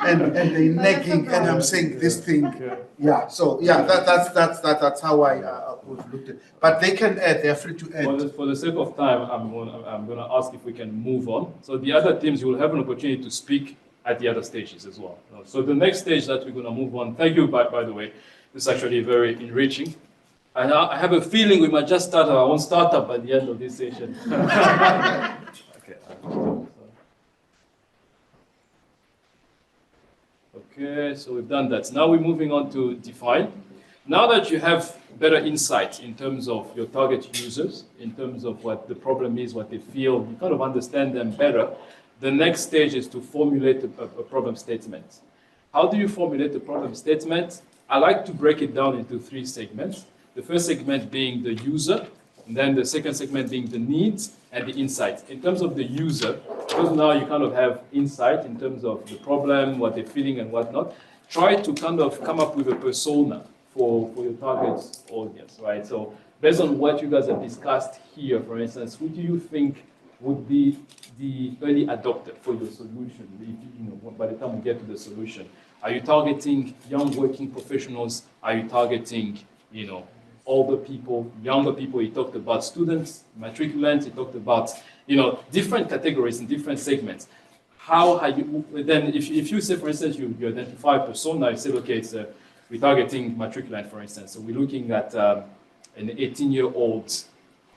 and they nagging, and I'm saying this thing. Yeah. So yeah, that's how I would look at it. But they can add. They're free to add. For the sake of time, I'm going to ask if we can move on. So the other teams, you will have an opportunity to speak at the other stages as well. So the next stage that we're going to move on. Thank you, by the way. This is actually very enriching. And I have a feeling we might just start our own startup by the end of this session. Okay. Okay, so we've done that. Now we're moving on to define. Now that you have better insight in terms of your target users, in terms of what the problem is, what they feel, you kind of understand them better, the next stage is to formulate a problem statement. How do you formulate a problem statement? I like to break it down into 3 segments. The first segment being the user, and then the second segment being the needs and the insights. In terms of the user, because now you kind of have insight in terms of the problem, what they're feeling and whatnot, try to kind of come up with a persona for your target audience, right? So based on what you guys have discussed here, for instance, who do you think would be the early adopter for your solution, by the time we get to the solution? Are you targeting young working professionals? Are you targeting, older people, younger people? He talked about students, matriculants. He talked about, different categories and different segments. How are you, then if you say, for instance, you identify a persona, you say, okay, we're targeting matriculant, for instance. So we're looking at an 18-year-old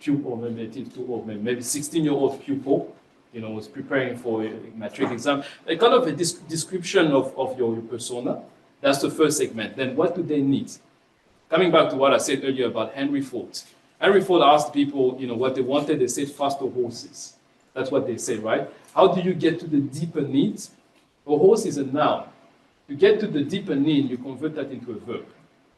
pupil, maybe 18 too old, maybe 16-year-old pupil, was preparing for a matric exam. A kind of a description of your persona. That's the first segment. Then what do they need? Coming back to what I said earlier about Henry Ford. Henry Ford asked people, what they wanted. They said faster horses. That's what they said, right? How do you get to the deeper needs? A horse is a noun. To get to the deeper need, you convert that into a verb.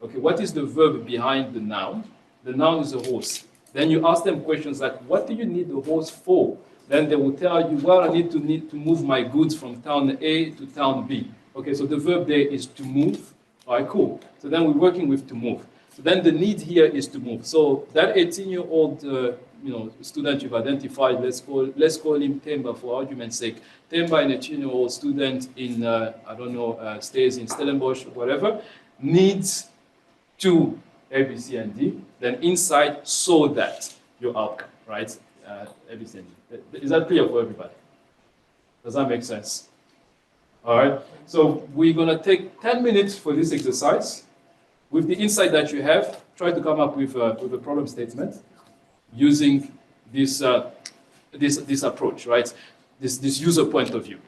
Okay, what is the verb behind the noun? The noun is a horse. Then you ask them questions like, what do you need the horse for? Then they will tell you, well, I need to move my goods from town A to town B. Okay, so the verb there is to move. All right, cool. So then we're working with to move. So then the need here is to move. So that 18-year-old student you've identified, let's call him Temba for argument's sake. Temba, an 18-year-old student in, stays in Stellenbosch, whatever, needs to A, B, C, and D. Then inside, so that your outcome, right? A, B, C, and D. Is that clear for everybody? Does that make sense? All right. So we're going to take 10 minutes for this exercise. With the insight that you have, try to come up with a problem statement using this approach, right? This user point of view.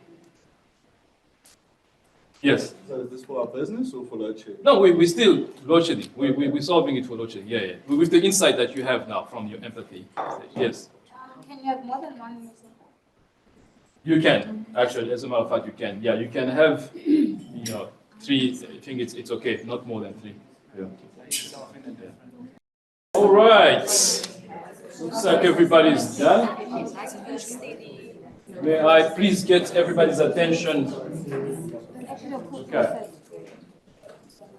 Yes? So is this for our business or for load shedding? No, we're still load shedding. We're solving it for load shedding. Yeah. With the insight that you have now from your empathy stage. Yes? Can you have more than one user? You can, actually, as a matter of fact, you can. Yeah, you can have, 3, I think it's okay, not more than 3. Yeah. All right. Looks like everybody's done. May I please get everybody's attention? Okay.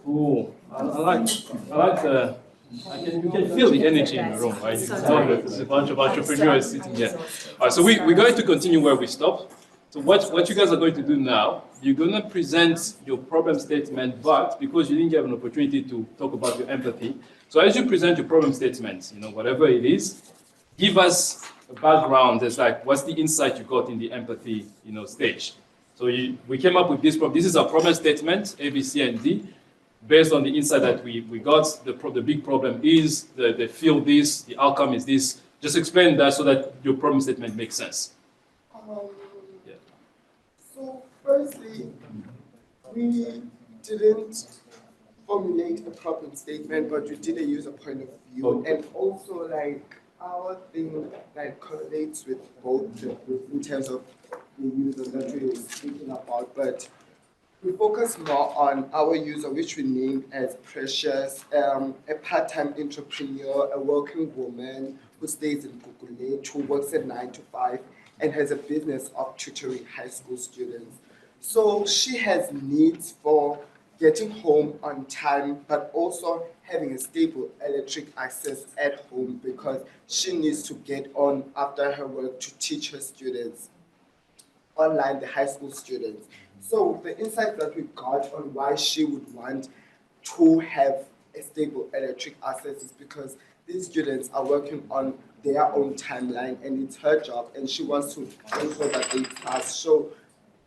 Cool. I like the. You can feel the energy in the room, right? There's a bunch of entrepreneurs sitting here. All right, so we're going to continue where we stopped. So what you guys are going to do now, you're going to present your problem statement, but because you didn't have an opportunity to talk about your empathy, so as you present your problem statement, whatever it is, give us a background as like, what's the insight you got in the empathy, stage. So we came up with this problem. This is our problem statement, A, B, C, and D. Based on the insight that we got, the big problem is, they feel this, the outcome is this. Just explain that so that your problem statement makes sense. Yeah. So firstly, we didn't formulate a problem statement, but we did a user point of view. Okay. And also our thing like correlates with both the groups in terms of the user that we were speaking about, but we focus more on our user, which we named as Precious, a part-time entrepreneur, a working woman who stays in Gugulet, who works at 9 to 5, and has a business of tutoring high school students. So she has needs for getting home on time, but also having a stable electric access at home because she needs to get on after her work to teach her students online, the high school students. So the insight that we got on why she would want to have a stable electric access is because these students are working on their own timeline and it's her job and she wants to ensure that they pass. So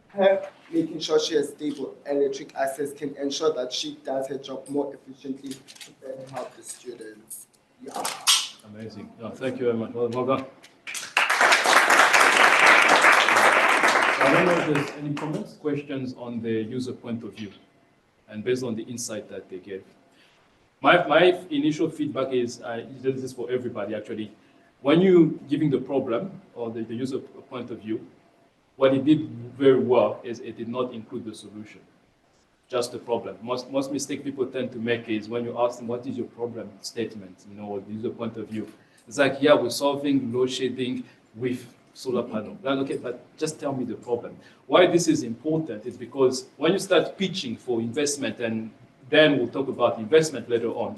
her making sure she has stable electric access can ensure that she does her job more efficiently to better help the students. Yeah. Amazing. No, thank you very much. Well done. I don't know if there's any comments, questions on the user point of view, and based on the insight that they gave. My initial feedback is, this is for everybody actually, when you giving the problem or the user point of view, what it did very well is it did not include the solution, just the problem. Most mistake people tend to make is when you ask them, what is your problem statement, or the user point of view. It's like, yeah, we're solving load shedding with solar panel. Like, okay, but just tell me the problem. Why this is important is because when you start pitching for investment, and then we'll talk about investment later on,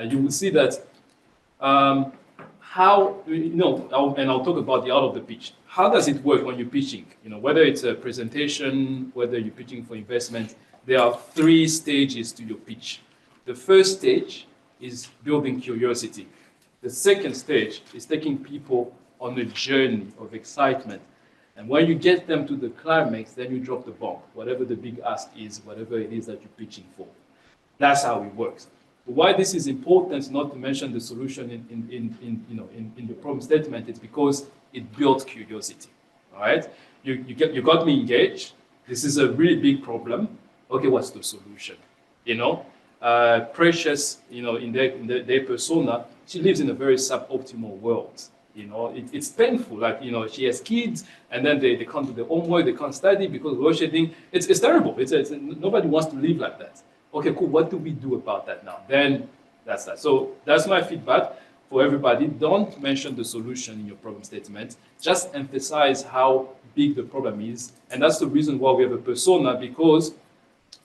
you will see that how, and I'll talk about the art of the pitch. How does it work when you're pitching? Whether it's a presentation, whether you're pitching for investment, there are 3 stages to your pitch. The first stage is building curiosity. The second stage is taking people on a journey of excitement. And when you get them to the climax, then you drop the bomb, whatever the big ask is, whatever it is that you're pitching for. That's how it works. Why this is important, not to mention the solution in the problem statement, is because it builds curiosity. All right, you got me engaged. This is a really big problem. Okay, what's the solution? Precious, in their persona, she lives in a very suboptimal world. It's painful. Like, she has kids, and then they can't do their homework, they can't study because of load shedding. It's terrible. Nobody wants to live like that. Okay, cool. What do we do about that now? Then that's that. So that's my feedback for everybody. Don't mention the solution in your problem statement. Just emphasize how big the problem is. And that's the reason why we have a persona, because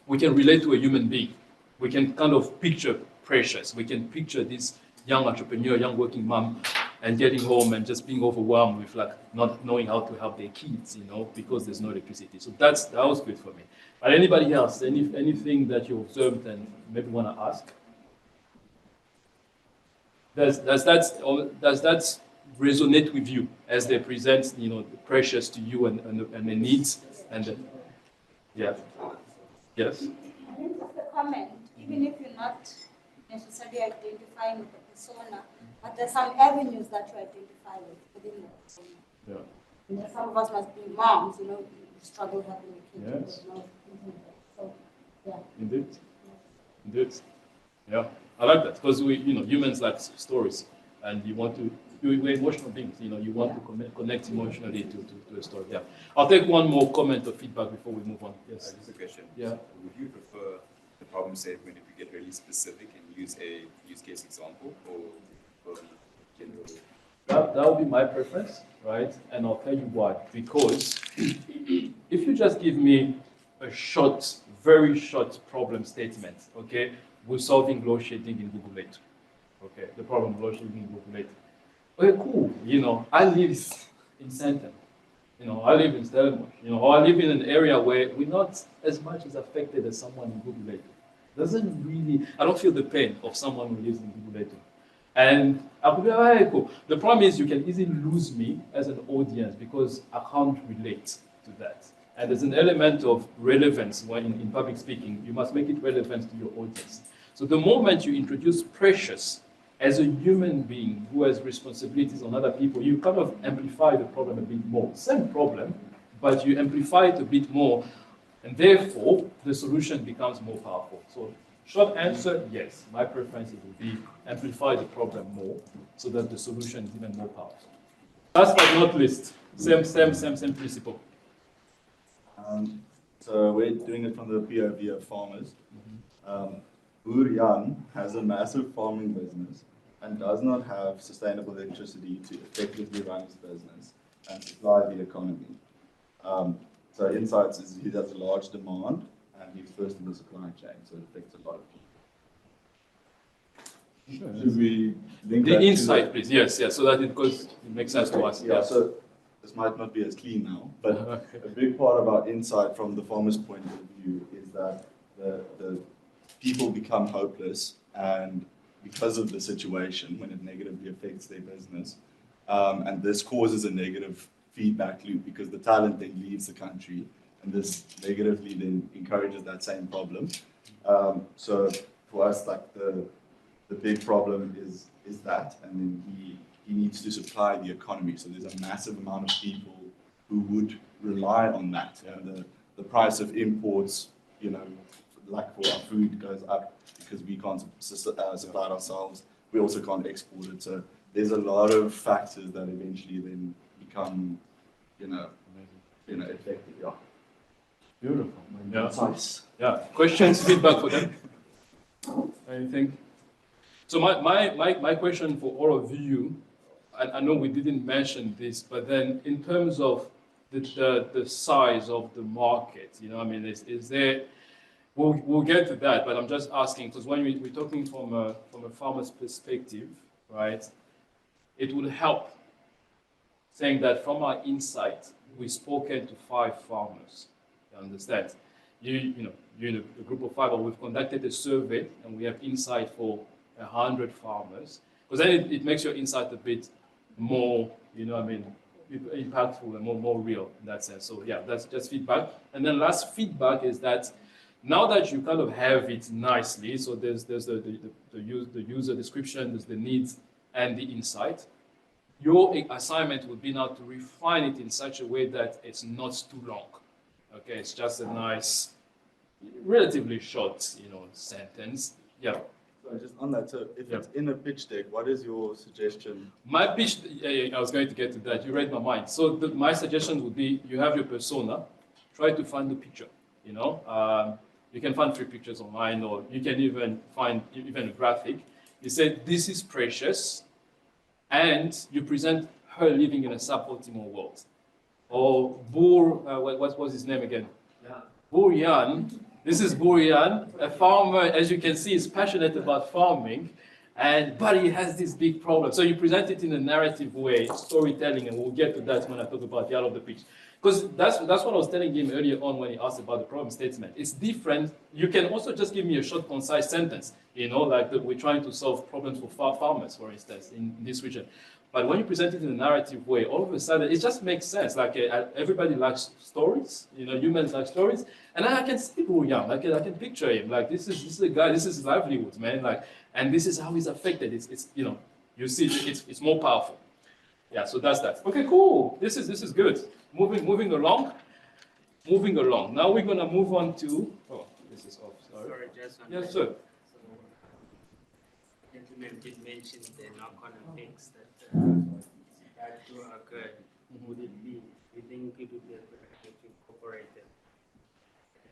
we can relate to a human being. We can kind of picture Precious. We can picture this young entrepreneur, young working mom, and getting home and just being overwhelmed with not knowing how to help their kids, because there's no electricity. So that was good for me. But anybody else, anything that you observed and maybe want to ask? Does that resonate with you as they present, the Precious to you and the needs yeah. Yes. I think just a comment, even if you're not necessarily identifying with the persona, but there's some avenues that you identify with within the persona. Yeah. Some of us must be moms, we struggle having a kid. Yes. So, yeah. Indeed. Yeah. I like that because humans like stories, and we're emotional beings. You want to connect emotionally to a story. Yeah. I'll take one more comment or feedback before we move on. Yes. Just a question. Yeah. Would you prefer the problem statement if you get really specific and use a use case example, or general? That would be my preference, right? And I'll tell you why. Because if you just give me a very short problem statement, okay, we're solving load shedding in Gugulet. Okay, the problem of load shedding in Gugulet. Okay, cool. I live in Sandton. I live in Stellenbosch. Or I live in an area where we're not as much as affected as someone in Gugulet. I don't feel the pain of someone who lives in Gugulet. And I could be like, cool. The problem is you can easily lose me as an audience because I can't relate to that. And there's an element of relevance when in public speaking. You must make it relevant to your audience. So the moment you introduce Precious as a human being who has responsibilities on other people, you kind of amplify the problem a bit more. Same problem, but you amplify it a bit more, and therefore the solution becomes more powerful. So Short answer, yes. My preference would be amplify the problem more so that the solution is even more powerful. Last but not least, same principle. So we're doing it from the POV of farmers. Boer Jan has a massive farming business and does not have sustainable electricity to effectively run his business and supply the economy. So insights is he has a large demand and he's first in the supply chain, so it affects a lot of people. Sure. Should we link the insight, please? Yes, so that it makes sense to us. Yeah, yes. So this might not be as clean now, but a big part about insight from the farmer's point of view is that the people become hopeless, and because of the situation, when it negatively affects their business, and this causes a negative feedback loop because the talent then leaves the country, and this negatively then encourages that same problem. So for us, like the big problem is that, and then he needs to supply the economy. So there's a massive amount of people who would rely on that, and the price of imports, like for our food goes up because we can't supply it ourselves. We also can't export it. So there's a lot of factors that eventually then become, effective. Yeah. Beautiful. Nice. Yeah. Questions, feedback for them? Anything? So my question for all of you, and I know we didn't mention this, but then in terms of the size of the market, is there? We'll get to that, but I'm just asking because when we're talking from a farmer's perspective, right? It would help saying that from our insight, we've spoken to 5 farmers. You understand? You're in a group of 5, or we've conducted a survey and we have insight for 100 farmers. Because then it makes your insight a bit more, impactful and more real in that sense. So yeah, that's just feedback. And then last feedback is that now that you kind of have it nicely, so there's the user description, there's the needs and the insight. Your assignment would be now to refine it in such a way that it's not too long. Okay, it's just a nice, relatively short, sentence. Yeah. So just on that, so if it's in a pitch deck, what is your suggestion? My pitch, I was going to get to that. You read my mind. So my suggestion would be you have your persona, try to find the picture. You can find 3 pictures online, or you can even find a graphic. You say, this is Precious, and you present her living in a sub-optimal world. Or what was his name again? Boer Jan. This is Boer Jan, a farmer, as you can see, is passionate about farming, but he has this big problem. So you present it in a narrative way, storytelling, and we'll get to that when I talk about the out of the pitch. Because that's what I was telling him earlier on when he asked about the problem statement. It's different. You can also just give me a short, concise sentence, like we're trying to solve problems for farmers, for instance, in this region. But when you present it in a narrative way, all of a sudden, it just makes sense. Like everybody likes stories, humans like stories. And I can see Boer Jan, I can picture him. Like this is a guy, this is his livelihood, man. And this is how he's affected. It's you see, it's more powerful. Yeah, so that's that. Okay, cool. This is good. Moving along. Now we're gonna move on to. Oh, this is off. Sorry. Just one. Yes, sir. So, gentlemen did mention the knock-on effects that do occur. Would it be? You think it would be a good idea to incorporate them?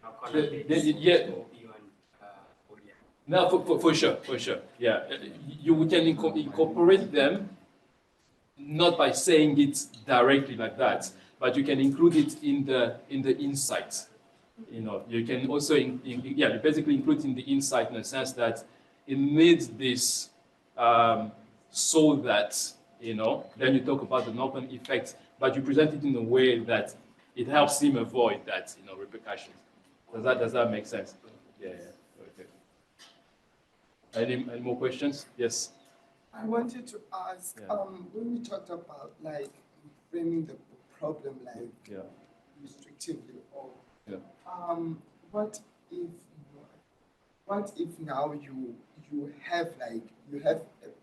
Knock-on effects beyond Korea. No, for sure. Yeah, we can incorporate them, not by saying it directly like that, but you can include it in the insight. You can also you basically include it in the insight in the sense that it needs this so that then you talk about the knock-on effects, but you present it in a way that it helps him avoid that repercussions. Does that make sense? Yeah. Okay. Any more questions? Yes. I wanted to ask, when we talked about framing the problem restrictively, or what if now you have a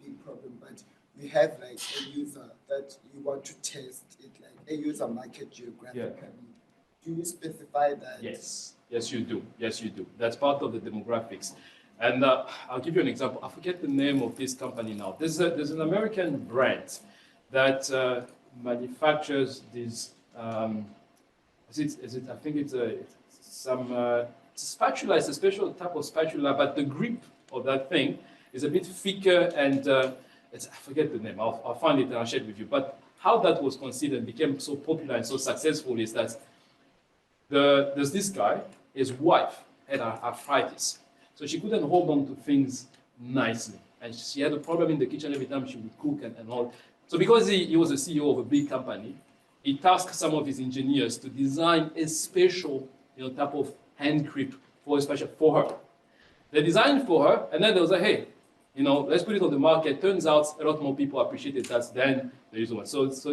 big problem, but you have a user that you want to test it, a user market geographically. Do you specify that? Yes, you do. That's part of the demographics. And I'll give you an example. I forget the name of this company now. There's an American brand that manufactures these. I think it's a spatula. It's a special type of spatula, but the grip of that thing is a bit thicker, and I forget the name. I'll find it and I'll share it with you. But how that was considered and became so popular and so successful is that there's this guy, his wife had arthritis, so she couldn't hold on to things nicely, and she had a problem in the kitchen every time she would cook and all. So because he was a CEO of a big company, he tasked some of his engineers to design a special, type of hand grip for her. They designed for her, and then they was like, hey, let's put it on the market. Turns out a lot more people appreciate it than the usual one. So it's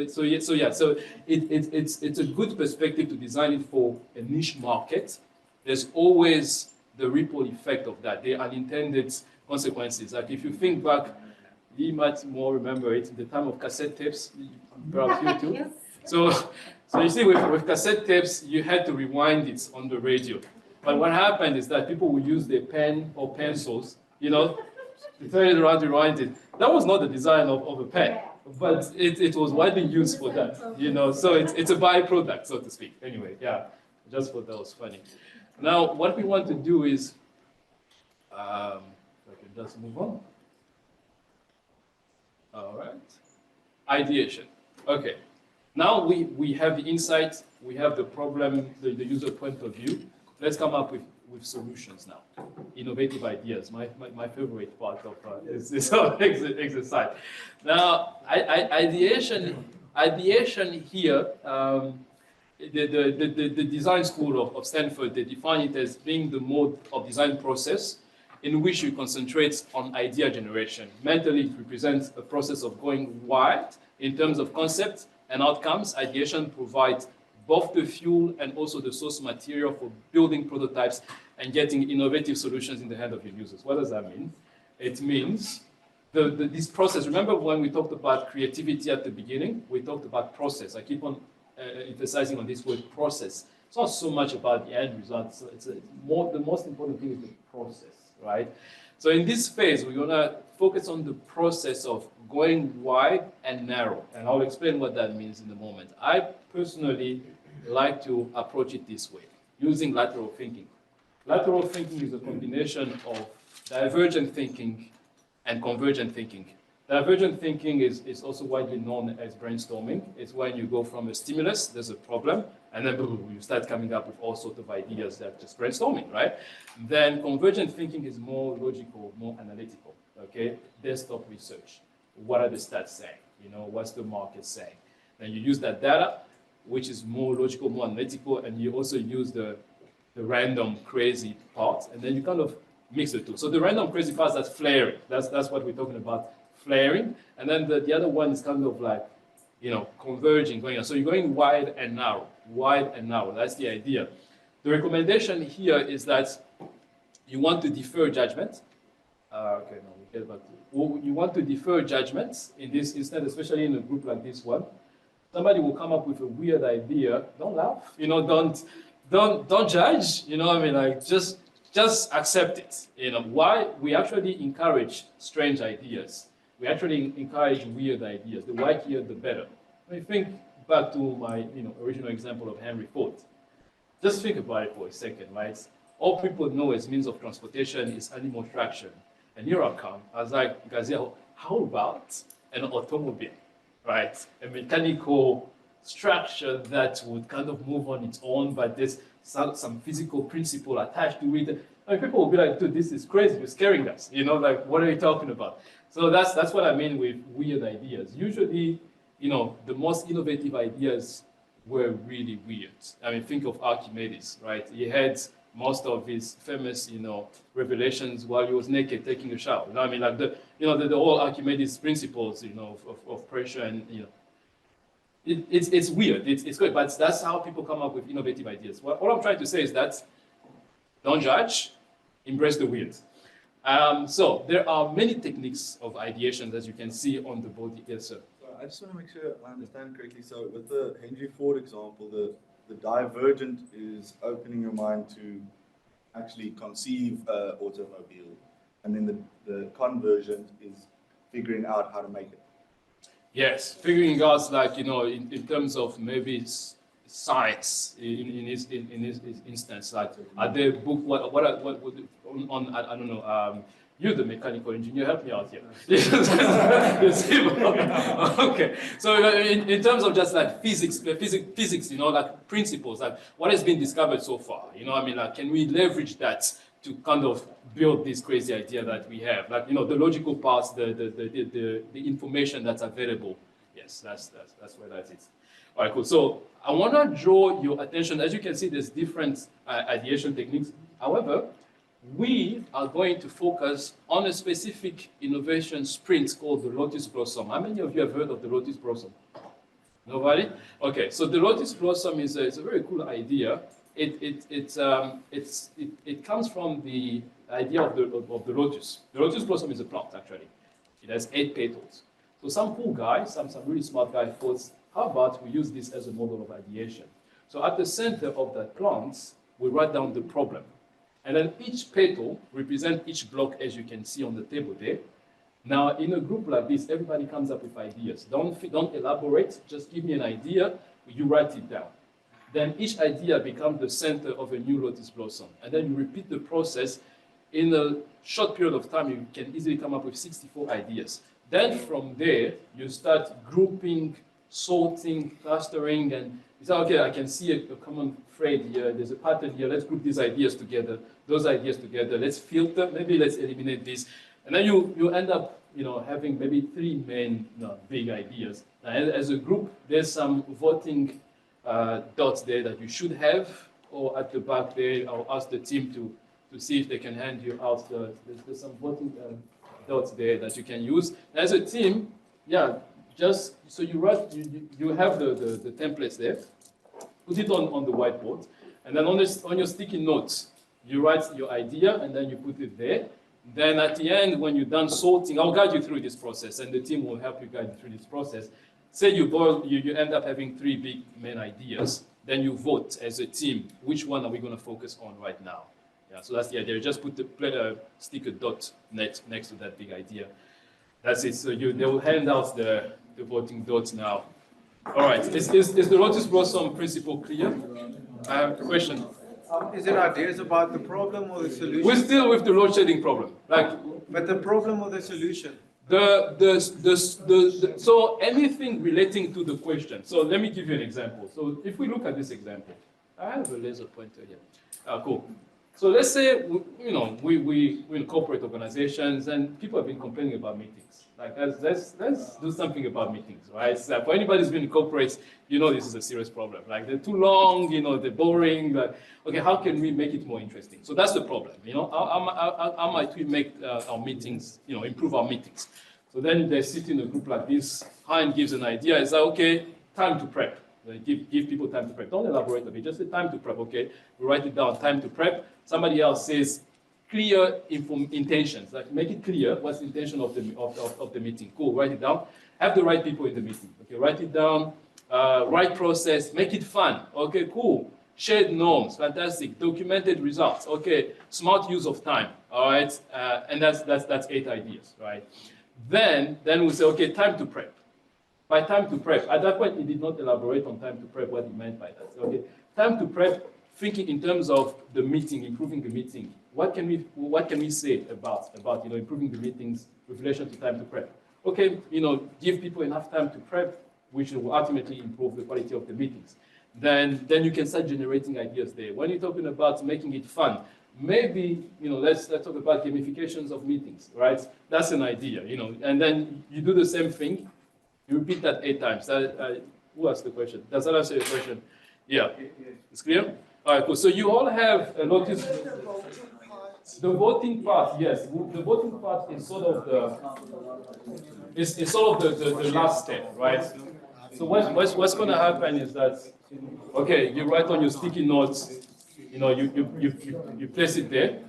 a good perspective to design it for a niche market. There's always the ripple effect of that, the unintended consequences. Like if you think back, you might more remember it, the time of cassette tapes, perhaps you too. Yes. So you see, with cassette tapes, you had to rewind it on the radio. But what happened is that people would use their pen or pencils, to turn it around to rewind it. That was not the design of a pen, but it was widely used for that, So it's a byproduct, so to speak. Anyway, yeah, just thought that was funny. Now, what we want to do is, if I can just move on. All right. Ideation. Okay. Now we have the insight, we have the problem, the user point of view. Let's come up with solutions now. Innovative ideas, my favorite part of this exercise. Now, ideation here, the design school of Stanford, they define it as being the mode of design process in which you concentrate on idea generation. Mentally, it represents a process of going wide in terms of concept and outcomes. Ideation provides both the fuel and also the source material for building prototypes and getting innovative solutions in the hand of your users. What does that mean? It means this process. Remember when we talked about creativity at the beginning? We talked about process. I keep on emphasizing on this word process. It's not so much about the end results. The most important thing is the process, right? So in this phase, we're gonna focus on the process of going wide and narrow, and I'll explain what that means in a moment. I personally like to approach it this way, using lateral thinking. Lateral thinking is a combination of divergent thinking and convergent thinking. Divergent thinking is also widely known as brainstorming. It's when you go from a stimulus, there's a problem, and then you start coming up with all sorts of ideas that just brainstorming, right? Then convergent thinking is more logical, more analytical, okay? Desktop research. What are the stats saying? What's the market saying? Then you use that data, which is more logical, more analytical, and you also use the random crazy part, and then you kind of mix the two. So the random crazy part, that's flaring. That's what we're talking about, flaring. And then the other one is kind of like, converging, going on. So you're going wide and narrow, wide and narrow. That's the idea. The recommendation here is that you want to defer judgment. Okay, no, we get back to it. You want to defer judgments in this instance, especially in a group like this one. Somebody will come up with a weird idea. Don't laugh. Don't judge. Just accept it. Why we actually encourage strange ideas. We actually encourage weird ideas. The wackier, the better. I think back to my original example of Henry Ford. Just think about it for a second, right? All people know as means of transportation is animal traction. And here I come. I was like, Gazelle, how about an automobile, right? A mechanical structure that would kind of move on its own, but there's some physical principle attached to it. People will be like, dude, this is crazy. You're scaring us. What are you talking about? So that's what I mean with weird ideas. Usually, the most innovative ideas were really weird. Think of Archimedes, right? He had most of his famous, revelations while he was naked taking a shower. The whole Archimedes principles, of pressure and, it's weird. It's good, but that's how people come up with innovative ideas. All I'm trying to say is that don't judge, embrace the weird. So there are many techniques of ideation, as you can see on the board. Yes, sir. I just want to make sure I understand correctly. So with the Henry Ford example, the divergent is opening your mind to actually conceive an automobile. and then the conversion is figuring out how to make it. Yes, figuring out, like, you know, in terms of maybe science in his instance, like at the book, what on I don't know, you're the mechanical engineer, help me out here. Okay, so in terms of just like physics, you know, like principles, like what has been discovered so far, you know, I mean, like, can we leverage that to kind of build this crazy idea that we have, like, you know, the logical parts, the information that's available. Yes, that's where that is. All right, cool. So I want to draw your attention. As you can see, there's different ideation techniques. However, we are going to focus on a specific innovation sprint called the Lotus Blossom. How many of you have heard of the Lotus Blossom? Nobody? Okay, so the Lotus Blossom is a very cool idea. It comes from the idea of the lotus. The Lotus Blossom is a plant, actually. It has 8 petals. So some cool guy, some really smart guy thought, how about we use this as a model of ideation? So at the center of that plant, we write down the problem. And then each petal represents each block, as you can see on the table there. Now, in a group like this, everybody comes up with ideas. Don't elaborate, just give me an idea, you write it down. Then each idea becomes the center of a new lotus blossom. And then you repeat the process. In a short period of time, you can easily come up with 64 ideas. Then from there, you start grouping, sorting, clustering, and you say, okay, I can see a common thread here, there's a pattern here, let's group these ideas together, those ideas together, let's filter, maybe let's eliminate this. And then you end up, you know, having maybe 3 main, you know, big ideas. And as a group, there's some voting dots there that you should have, or at the back there, I'll ask the team to see if they can hand you out. There's some voting dots there that you can use. As a team, yeah, just so you write, you have the templates there, put it on the whiteboard, and then on your sticky notes, you write your idea and then you put it there. Then at the end, when you're done sorting, I'll guide you through this process, and the team will help you guide you through this process. Say you end up having 3 big main ideas, then you vote as a team, which one are we going to focus on right now? Yeah, so that's the idea. You just stick a dot next to that big idea. That's it. So they will hand out the voting dots now. All right. Is the Lotus Blossom principle clear? I have a question. Is it ideas about the problem or the solution? We're still with the load shedding problem. But the problem or the solution? So anything relating to the question. So let me give you an example. So if we look at this example, I have a laser pointer here. Cool. So let's say we're in corporate organizations and people have been complaining about meetings. Like let's do something about meetings, right? So for anybody who's been in corporates, you know this is a serious problem. Like they're too long, they're boring. Like, okay, how can we make it more interesting? So that's the problem. How might we make our meetings, improve our meetings? So then they sit in a group like this. Hein gives an idea. It's like, okay, time to prep. Give people time to prep. Don't elaborate a bit. Just say time to prep. Okay, we write it down. Time to prep. Somebody else says clear intentions. Like make it clear what's the intention of the meeting. Cool. Write it down. Have the right people in the meeting. Okay, write it down. Right process. Make it fun. Okay, cool. Shared norms. Fantastic. Documented results. Okay. Smart use of time. All right. And that's 8 ideas. Right. Then we say, okay, time to prep. By time to prep, at that point, he did not elaborate on time to prep, what he meant by that. So, okay, time to prep, thinking in terms of the meeting, improving the meeting. What can we say about improving the meetings with relation to time to prep? Okay, give people enough time to prep, which will ultimately improve the quality of the meetings. Then you can start generating ideas there. When you're talking about making it fun, maybe let's talk about gamifications of meetings, right? That's an idea, and then you do the same thing. You repeat that 8 times. Who asked the question? Does that answer your question? Yeah. It's clear? All right, cool. So you all have a notice. The voting part, yes. The voting part is sort of the last step, right? So what's going to happen is that, okay, you write on your sticky notes, you place it there.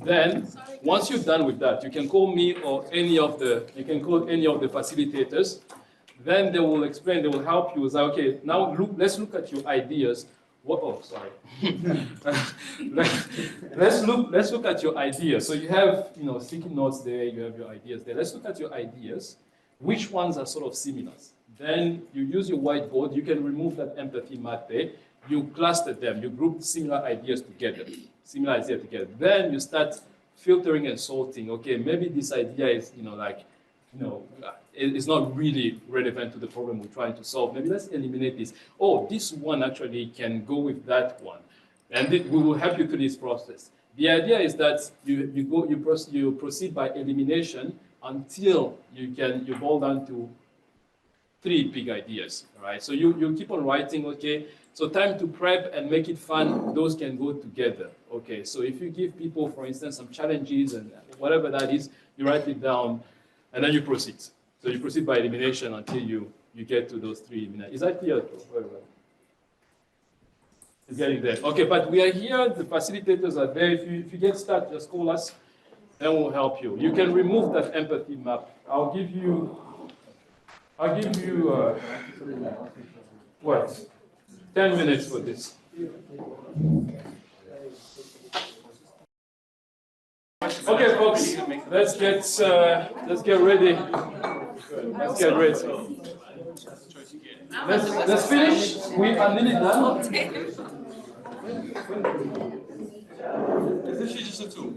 Then, once you're done with that, you can call me or any of the facilitators. Then they will explain, they will help you. Say, okay, now let's look at your ideas. what? Oh, sorry. Let's look at your ideas. So you have, sticky notes there. You have your ideas there. Let's look at your ideas. Which ones are sort of similar? Then you use your whiteboard. You can remove that empathy map there. You cluster them. You group similar ideas together. Then you start filtering and sorting. Okay, maybe this idea is, it's not really relevant to the problem we're trying to solve. Maybe let's eliminate this. Oh, this one actually can go with that one. And we will help you through this process. The idea is that you proceed by elimination until you boil down to 3 big ideas. All right. So you keep on writing. Okay. So time to prep and make it fun. Those can go together. Okay. So if you give people, for instance, some challenges and whatever that is, you write it down, and then you proceed. So you proceed by elimination until you get to those 3. Is that clear? It's getting there. Okay, but we are here. The facilitators are there. If you get stuck, just call us, and we'll help you. You can remove that empathy map. I'll give you what? 10 minutes for this. Okay, folks, let's get ready. Let's get ready. Let's finish. We are nearly done. Is this just a tool?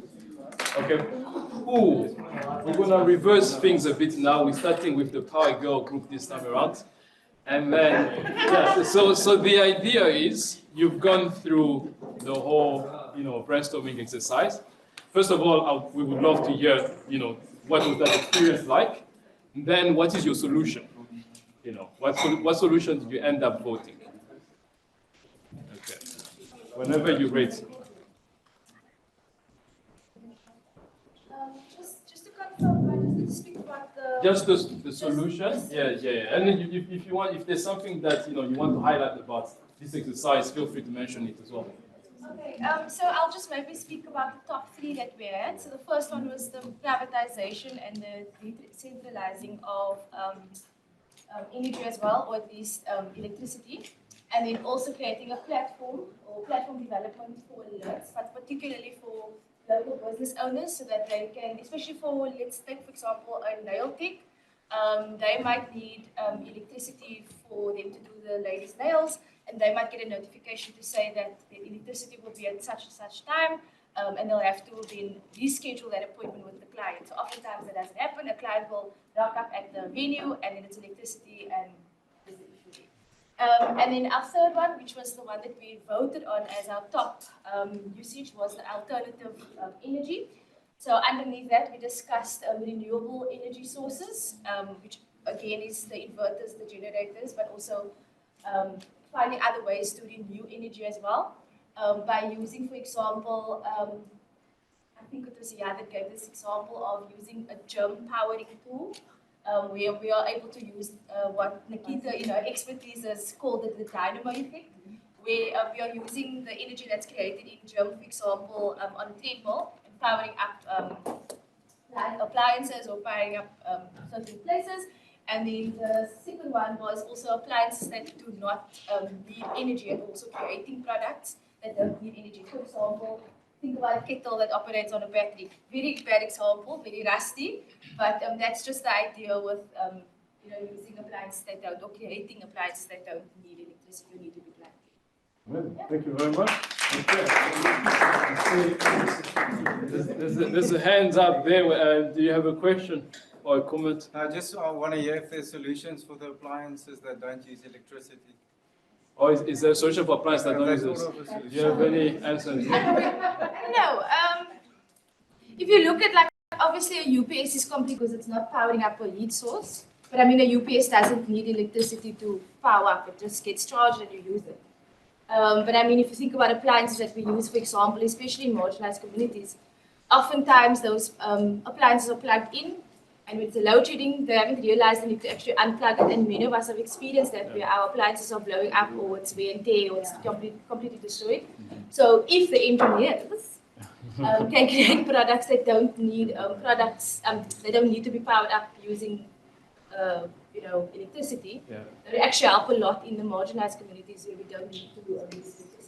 Okay. Ooh, we're gonna reverse things a bit now. We're starting with the Power Girl group this time around. And then, yeah, so the idea is you've gone through the whole, brainstorming exercise. First of all, we would love to hear, what was that experience like? And then what is your solution? What solution did you end up voting? Okay. Whenever you're ready. Just to confirm, right, just speak about the... Just the solution? Yeah. And then if you want, if there's something that, you want to highlight about this exercise, feel free to mention it as well. Okay, so I'll just maybe speak about the top 3 that we had. So the first one was the privatization and the decentralizing of energy as well, or at least electricity. And then also creating a platform or platform development for alerts, but particularly for local business owners so that they can, especially for, let's take for example, a nail tech, they might need electricity for them to do the ladies' nails, and they might get a notification to say that the electricity will be at such and such time, and they'll have to then reschedule that appointment with the client. So oftentimes that doesn't happen. A client will rock up at the venue, and then it's electricity, and there's the issue there. And then our third one, which was the one that we voted on as our top usage, was the alternative energy. So underneath that, we discussed renewable energy sources, which again is the inverters, the generators, but also finding other ways to renew energy as well. By using, for example, I think it was Jan that gave this example of using a germ powering tool, where we are able to use what Nikita, expertise has called it the dynamo effect, where we are using the energy that's created in germ, for example, on a treadmill, and powering up appliances or powering up certain places. And then the second one was also appliances that do not need energy, and also creating products that don't need energy. For example, think about a kettle that operates on a battery. Very bad example, very rusty, but that's just the idea with using appliances that don't, or creating appliances that don't need electricity or need to be plugged in. Yeah. Thank you very much. Okay. There's a hands up there. Do you have a question or a comment? I just want to hear if there's solutions for the appliances that don't use electricity. Or is there a solution for appliances that don't use this? Do you have any answers? No. If you look at, obviously a UPS is complicated because it's not powering up a heat source. But I mean, a UPS doesn't need electricity to power up. It just gets charged and you use it. But I mean, if you think about appliances that we use, for example, especially in marginalized communities, oftentimes those appliances are plugged in, and with the load shedding, they haven't realized they need to actually unplug it. And many of us have experienced that where our appliances are blowing up, or it's wear and tear, or it's completely destroyed. So if the engineers can create products that don't need they don't need to be powered up using electricity, they actually help a lot in the marginalized communities where we don't need to use electricity.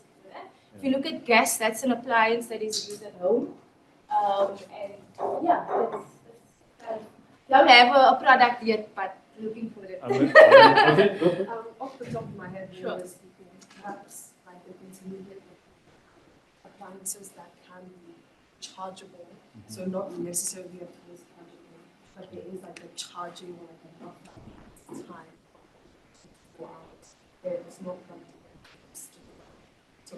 If you look at gas, that's an appliance that is used at home. And yeah, that's don't have a product yet, but looking for it. Off the top of my head, Sure. speaking, perhaps like the intermediate appliances that can be chargeable, so not necessarily a full chargeable, but there is like a charging or like a buffer time for hours. There is no problem. So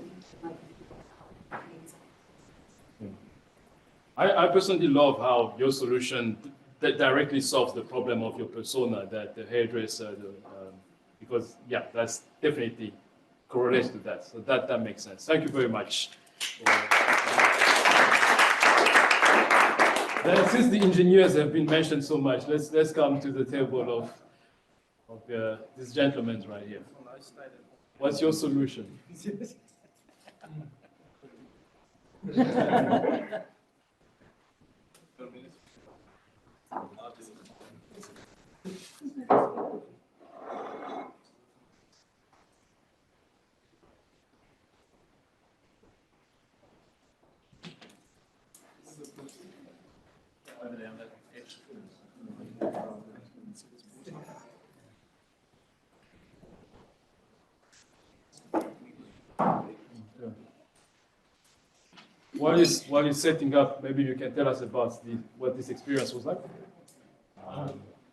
I personally love how your solution that directly solves the problem of your persona, that the hairdresser, because yeah, that's definitely correlates to that. So that makes sense. Thank you very much. Then, since the engineers have been mentioned so much, let's come to the table of this gentleman right here. What's your solution? While you're setting up, maybe you can tell us about what this experience was like.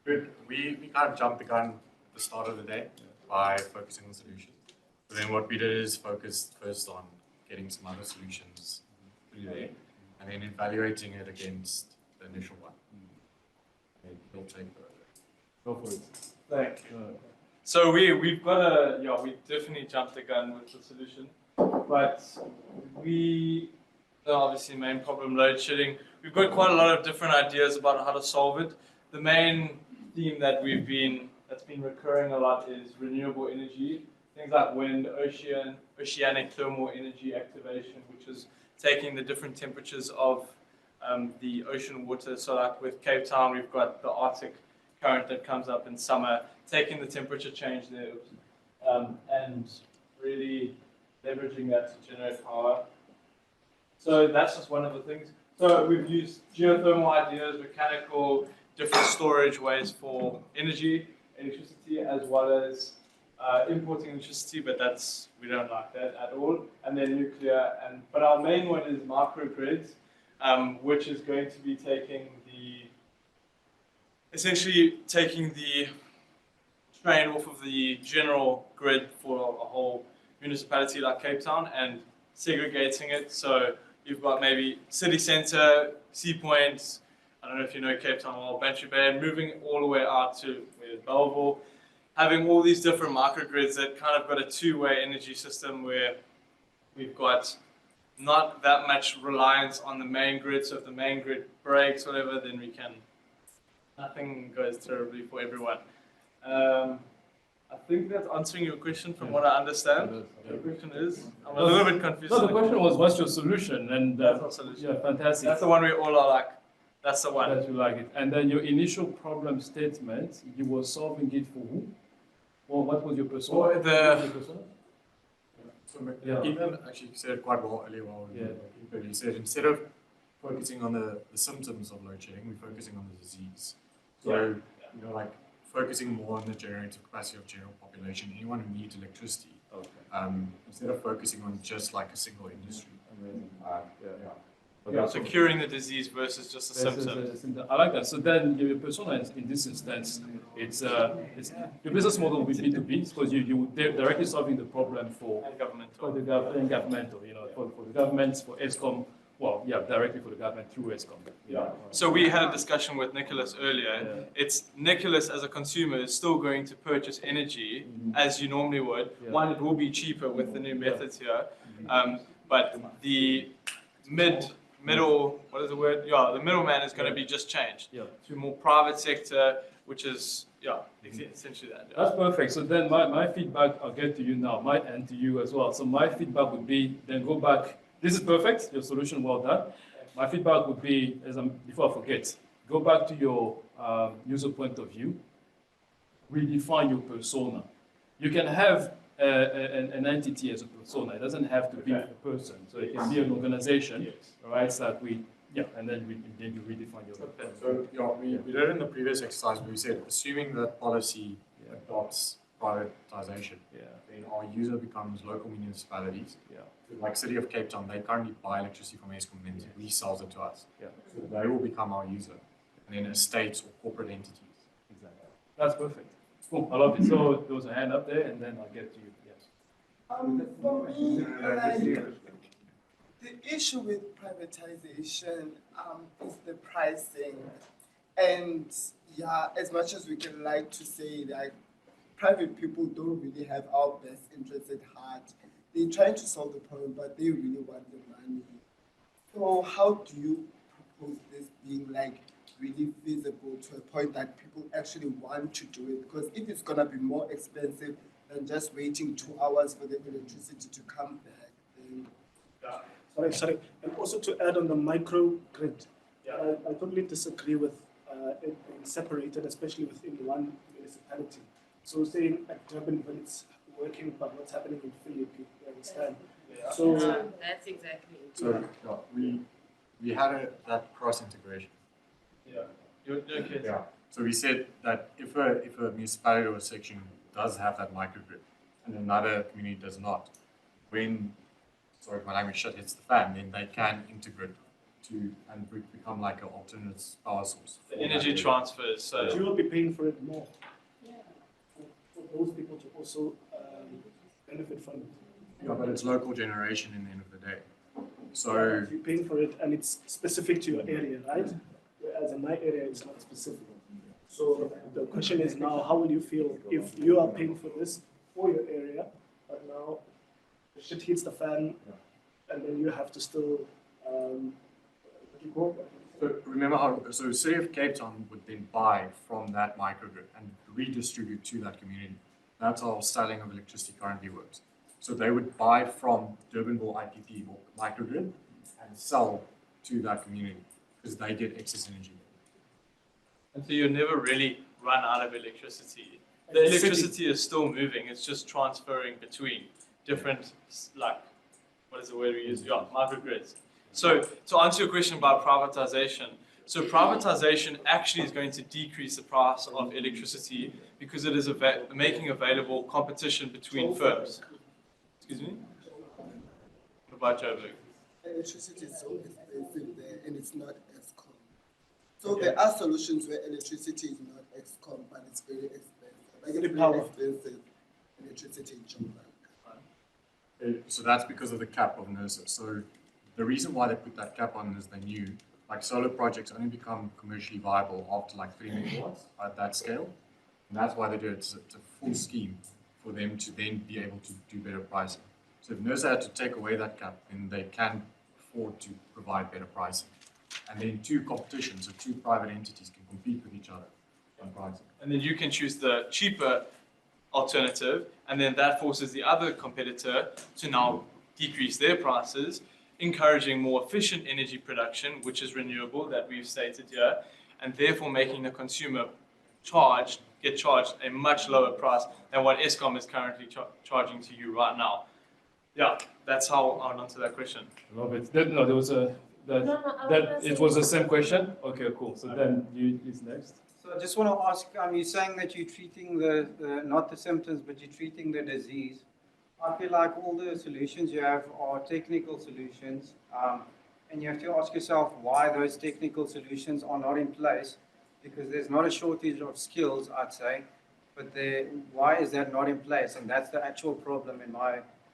Good. We kind of jumped the gun at the start of the day by focusing on solutions. But then what we did is focus first on getting some other solutions through there, and then evaluating it against the initial one. We'll take Go for it. Thank you. So we've got we definitely jumped the gun with the solution, but obviously main problem load shedding. We've got quite a lot of different ideas about how to solve it. The main theme that's been recurring a lot is renewable energy, things like wind, oceanic thermal energy activation, which is taking the different temperatures of the ocean water. So like with Cape Town, we've got the Arctic current that comes up in summer, taking the temperature change there and really leveraging that to generate power. So that's just one of the things. So we've used geothermal ideas, mechanical, different storage ways for electricity, as well as importing electricity, but we don't like that at all. And then nuclear, but our main one is microgrids, which is going to be essentially taking the strain off of the general grid for a whole municipality like Cape Town and segregating it. So you've got maybe city centre, Sea Point, I don't know if you know Cape Town or Bantry Bay, and moving all the way out to Belleville, having all these different microgrids that kind of got a two-way energy system where we've got not that much reliance on the main grid. So if the main grid breaks, whatever, then nothing goes terribly for everyone. I think that's answering your question from what I understand. The question is, I'm a little bit confused. No, the question was, what's your solution? And that's our solution. Yeah, fantastic. That's the one we all are like. That's the one. That you like it. And then your initial problem statement, you were solving it for who? Or what was your persona? Ethan actually said it quite well earlier. He said instead of focusing on the symptoms of load shedding, we're focusing on the disease. So, like focusing more on the generative capacity of general population, anyone who needs electricity, instead of focusing on just like a single industry. So curing the disease versus just a symptom. I like that. So then your persona in this instance, it's your business model will be B2B because they're directly solving the problem for the governmental, for the governments, for ESKOM. Well, yeah, directly for the government through ESKOM. Yeah. So we had a discussion with Nicholas earlier. Yeah. It's Nicholas as a consumer is still going to purchase energy as you normally would. Yeah. One, it will be cheaper with the new methods here, but the middle, what is the word? Yeah, the middleman is going to be just changed to more private sector, which is essentially that. Yeah. That's perfect. So then my feedback, I'll get to you now, and to you as well. So my feedback would be then go back. This is perfect, your solution, well done. My feedback would be, before I forget, go back to your user point of view, redefine your persona. You can have an entity as a persona. It doesn't have to be a person. So it can be an organization, right? So that and then you redefine your. Okay. So we did in the previous exercise. We said assuming that policy adopts privatization, then our user becomes local municipalities. Like City of Cape Town, they currently buy electricity from ESKOM and then resells it to us. So they will become our user, and then estates or corporate entities. Exactly. That's perfect. Cool. I love it. So there was a hand up there, and then I'll get to you. Yes. For me, the issue with privatization is the pricing. And yeah, as much as we can like to say, like, private people don't really have our best interests at heart. They're trying to solve the problem, but they really want the money. So how do you propose this being like really feasible to a point that people actually want to do it? Because if it's gonna be more expensive than just waiting 2 hours for the electricity to come back, then Sorry. And also to add on the microgrid, I totally disagree with it being separated, especially within one municipality. So saying at Durbanville it's working, but what's happening in Philip, you understand? So that's exactly it. So we had that cross integration. Okay. So we said that if a municipality or a section does have that microgrid and another community does not, when my language shit hits the fan, then they can integrate and become like an alternate power source. The energy transfers. So you will be paying for it more. For those people to also benefit from it. Yeah, but it's local generation in the end of the day. So you're paying for it, and it's specific to your area, right? Whereas in my area, it's not specific. So the question is now, how will you feel if you are paying for this for your area, but now the shit hits the fan, and then you have to still So remember how, so City of Cape Town would then buy from that microgrid and redistribute to that community. That's how selling of electricity currently works. So they would buy from Durbanville IPP or microgrid and sell to that community because they get excess energy. And so you never really run out of electricity. The electricity is still moving. It's just transferring between different, like, what is the word we use? Yeah, microgrids. So to answer your question about privatization, so privatization actually is going to decrease the price of electricity because it is making available competition between firms. Excuse me? What about Joburg? electricity is so expensive there, and it's not ESKOM. So there are solutions where electricity is not ESKOM, but it's very expensive. Like it's very expensive electricity in Joburg. So that's because of the cap of NERSA. So the reason why they put that cap on is they knew like solar projects only become commercially viable after like 3 megawatts at that scale. And that's why they do it. It's a full scheme for them to then be able to do better pricing. So if NERSA had to take away that cap, then they can afford to provide better pricing. And then two competitions, so two private entities can compete with each other on pricing. And then you can choose the cheaper alternative, and then that forces the other competitor to now decrease their prices, encouraging more efficient energy production, which is renewable, that we've stated here, and therefore making the consumer get charged a much lower price than what ESKOM is currently charging to you right now. Yeah, that's how I'll answer that question. I love it. There was it was the same question? Okay, cool. So then you is next. So I just want to ask, you're saying that you're treating the not the symptoms, but you're treating the disease. I feel like all the solutions you have are technical solutions, and you have to ask yourself why those technical solutions are not in place, because there's not a shortage of skills, I'd say, but why is that not in place? And that's the actual problem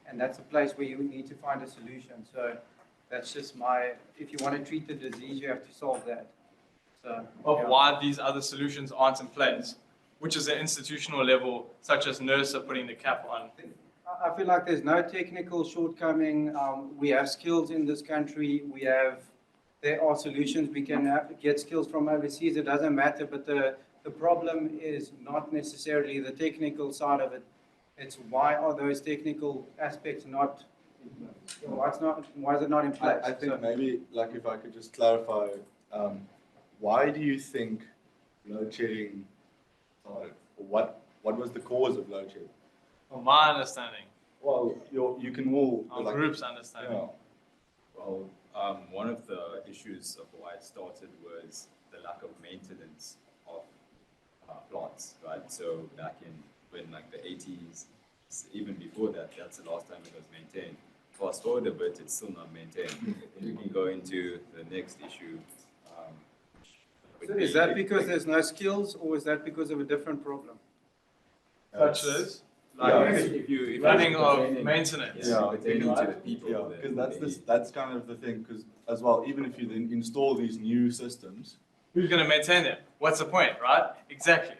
and that's the place where you need to find a solution. So that's just if you want to treat the disease, you have to solve that. So, why these other solutions aren't in place, which is an institutional level, such as NERSA putting the cap on. I feel like there's no technical shortcoming. We have skills in this country. There are solutions. We can get skills from overseas. It doesn't matter. But the problem is not necessarily the technical side of it. It's why are those technical aspects not? Why is it not in place? I think maybe, like, if I could just clarify, why do you think load shedding started? Or what was the cause of load shedding? From my understanding. Well, you can all Our like, group's understanding. yeah. Well, one of the issues of why it started was the lack of maintenance of plants, right? So back when like the 80s, even before that, that's the last time it was maintained. Fast forward a bit, it's still not maintained. We can go into the next issue. So is that because there's no skills, or is that because of a different problem? Such as? Like Yeah, if running you're of pertaining- maintenance. Yeah, pertaining to the people. Yeah, because that's kind of the thing. Because as well, even if you then install these new systems, Who's going to maintain them? What's the point, right? Exactly.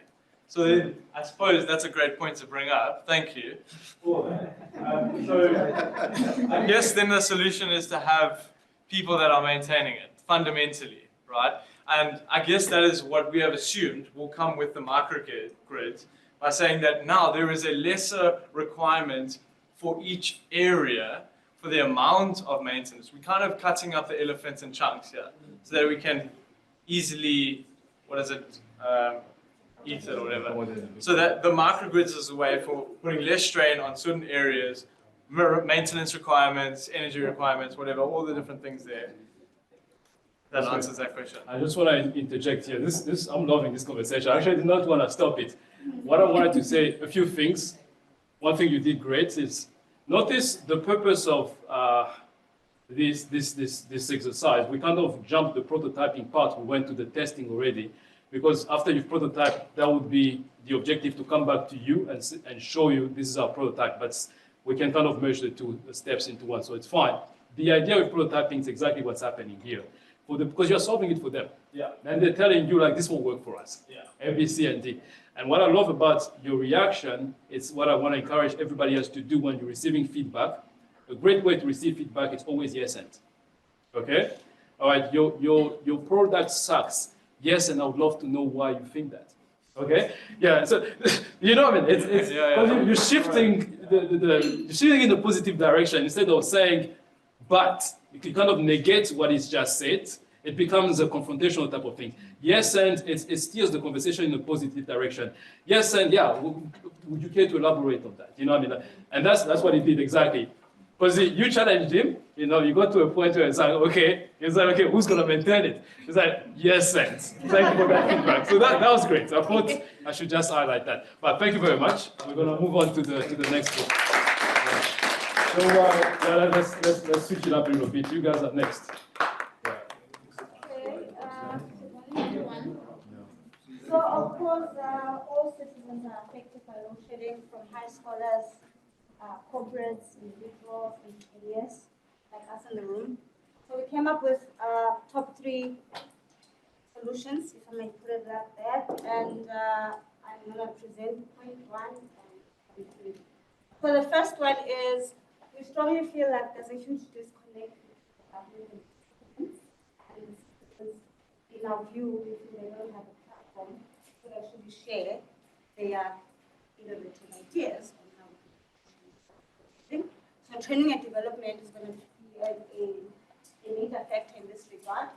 So then, I suppose that's a great point to bring up. Thank you for that. So I guess then the solution is to have people that are maintaining it fundamentally, right? And I guess that is what we have assumed will come with the microgrid by saying that now there is a lesser requirement for each area for the amount of maintenance. We're kind of cutting up the elephant in chunks here so that we can easily, eat it or whatever. So that the microgrids is a way for putting less strain on certain areas, maintenance requirements, energy requirements, whatever, all the different things there. That answers that question. I just want to interject here. I'm loving this conversation. I actually did not want to stop it. What I wanted to say, a few things. One thing you did great is notice the purpose of this exercise. We kind of jumped the prototyping part. We went to the testing already, because after you've prototyped, that would be the objective to come back to you and show you this is our prototype. But we can kind of merge the two steps into one, so it's fine. The idea with prototyping is exactly what's happening here. Because you're solving it for them. Yeah. And they're telling you, like, this won't work for us. Yeah. A, B, C, and D. And what I love about your reaction is what I want to encourage everybody else to do when you're receiving feedback. A great way to receive feedback is always yes and. Okay? All right, your product sucks. Yes, and I would love to know why you think that. Okay? Yeah, so, you know what I mean? It's you're shifting you're shifting in a positive direction instead of saying, but if you kind of negate what is just said, it becomes a confrontational type of thing. Yes, and it steers the conversation in a positive direction. Yes, and yeah, would you care to elaborate on that? You know what I mean? And that's what he did exactly. Because you challenged him, you know, you got to a point where it's like, okay, who's going to maintain it? It's like, yes, and thank you for that feedback. So that was great. I thought I should just highlight that. But thank you very much. We're going to move on to the next one. So let's switch it up a little bit. You guys are next. Okay, good morning, everyone. So, of course, all citizens are affected by load shedding, from high scholars, corporates, individuals, engineers, like us in the room. So we came up with top 3 solutions, if I may put it like that, and I'm going to present point 1 and point 3. So the first one is, we strongly feel like there's a huge disconnect between government and citizens. And citizens, in our view, we feel they don't have a platform to actually share their innovative ideas on how to do. So training and development is going to be a major factor in this regard.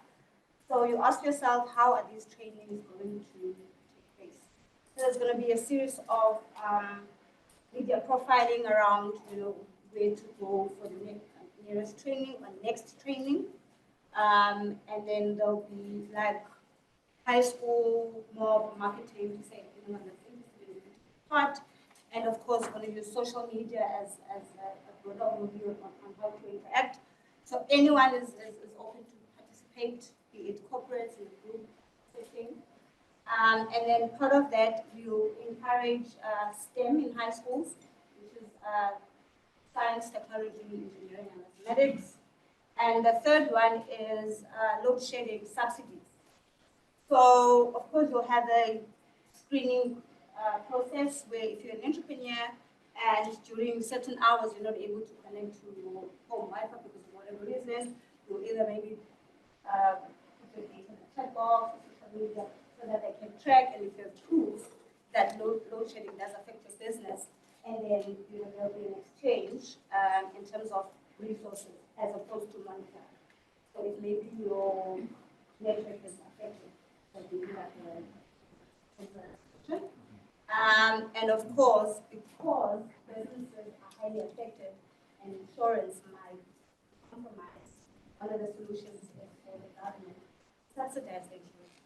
So you ask yourself, how are these trainings going to take place? So there's going to be a series of media profiling around, you know, where to go for the nearest training or next training. And then there'll be like high school, more marketing to say anyone that's interested in the part. And of course, we're going to use social media as a broader overview on how to interact. So anyone is open to participate, be it corporates in the group setting. And then part of that, you encourage STEM in high schools, which is science, technology, engineering, and mathematics. And the third one is load shedding subsidies. So, of course, you'll have a screening process where if you're an entrepreneur and during certain hours you're not able to connect to your home Wi-Fi because of whatever reason, you'll either maybe put your data in the chat box or social media so that they can track, and if you have proof that load shedding does affect your business, and then there'll be an exchange in terms of resources as opposed to monetary. So if maybe your network is affected, so you have a transaction. And of course, because the businesses are highly affected and insurance might compromise. One of the solutions is for the government subsidize the insurance.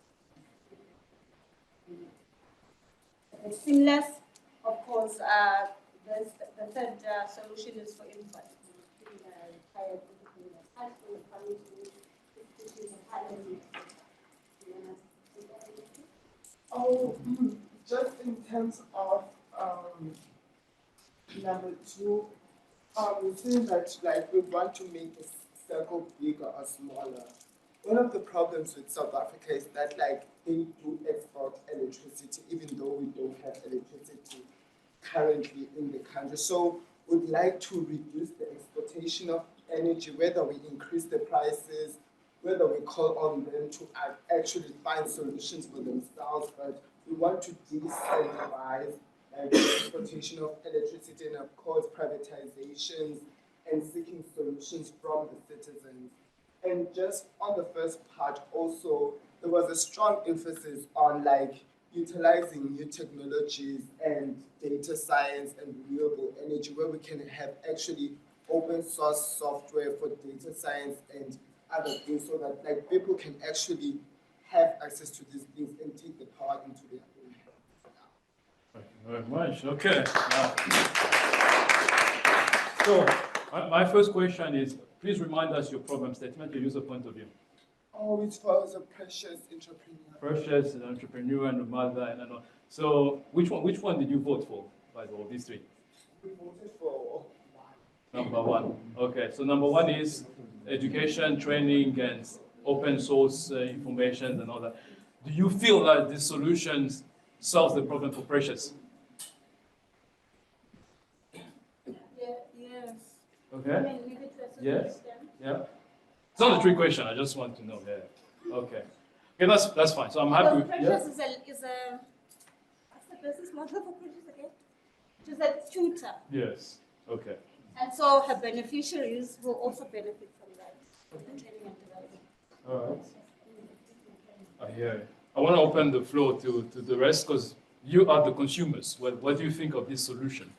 It's seamless. Of course, the third solution is for input. Oh, just in terms of number two, we think that like we want to make the circle bigger or smaller. One of the problems with South Africa is that like they do export electricity, even though we don't have electricity currently in the country. So we'd like to reduce the exportation of energy, whether we increase the prices, whether we call on them to actually find solutions for themselves, but we want to decentralize the exportation of electricity and of course privatizations and seeking solutions from the citizens. And just on the first part also, there was a strong emphasis on like utilizing new technologies and data science and renewable energy where we can have actually open source software for data science and other things so that like people can actually have access to these things and take the power into their own hands. Thank you very much. Okay. So my first question is, please remind us your problem statement, your user point of view. Oh, it was a precious entrepreneur. Precious, an entrepreneur, and a mother, and all. So which one did you vote for, by the way, these three? We voted for Number one. Okay, so number one is education, training, and open source information and all that. Do you feel that this solution solves the problem for Precious? Yes. Okay. I mean, maybe to a certain Yes. extent. Yeah. It's not a trick question. I just want to know. Yeah. Okay. Okay, that's fine. So I'm happy. Because Precious is a what's the business model for Precious again? She's a tutor. Yes. Okay. And so her beneficiaries will also benefit from that. The training and development. All right. I hear it. I want to open the floor to the rest because you are the consumers. What do you think of this solution?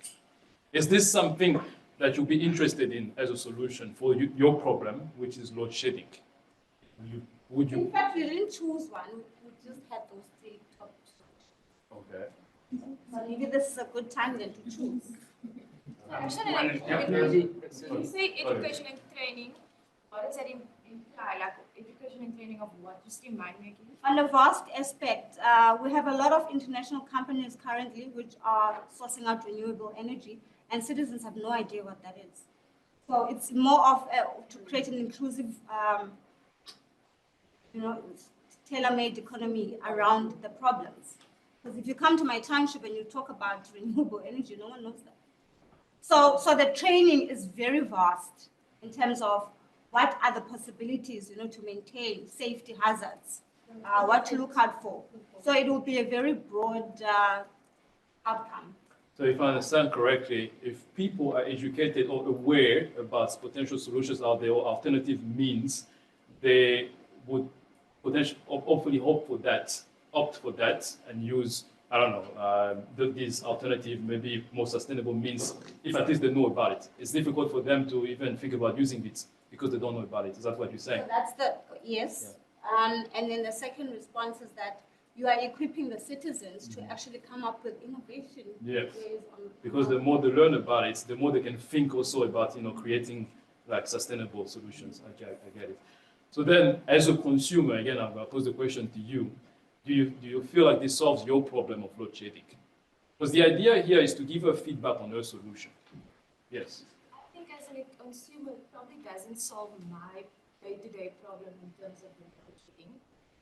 Is this something that you'll be interested in as a solution for your problem, which is load shedding? Would you? In fact, we didn't choose one. We just had those three top. Okay. So maybe this is a good time then to choose. Actually, like, when you say education and training, what does that imply? Like education and training of what? Just remind me again. On a vast aspect, we have a lot of international companies currently which are sourcing out renewable energy, and citizens have no idea what that is. So it's more of to create an inclusive, tailor-made economy around the problems. Because if you come to my township and you talk about renewable energy, no one knows that. So the training is very vast in terms of what are the possibilities, to maintain safety hazards, what to look out for. So it will be a very broad outcome. So if I understand correctly, if people are educated or aware about potential solutions out there or alternative means, they would hopefully opt for that and use, I don't know, these alternative, maybe more sustainable means, if at least they know about it. It's difficult for them to even think about using it because they don't know about it. Is that what you're saying? So that's yes. Yeah. And then the second response is that you are equipping the citizens to actually come up with innovation. Yes. Because the more they learn about it, the more they can think also about, creating like sustainable solutions. I get it. So then, as a consumer, again, I'm going to pose the question to you. Do you feel like this solves your problem of load shedding? Because the idea here is to give her feedback on her solution. Yes. I think as a consumer, it probably doesn't solve my day-to-day problem in terms of load shedding.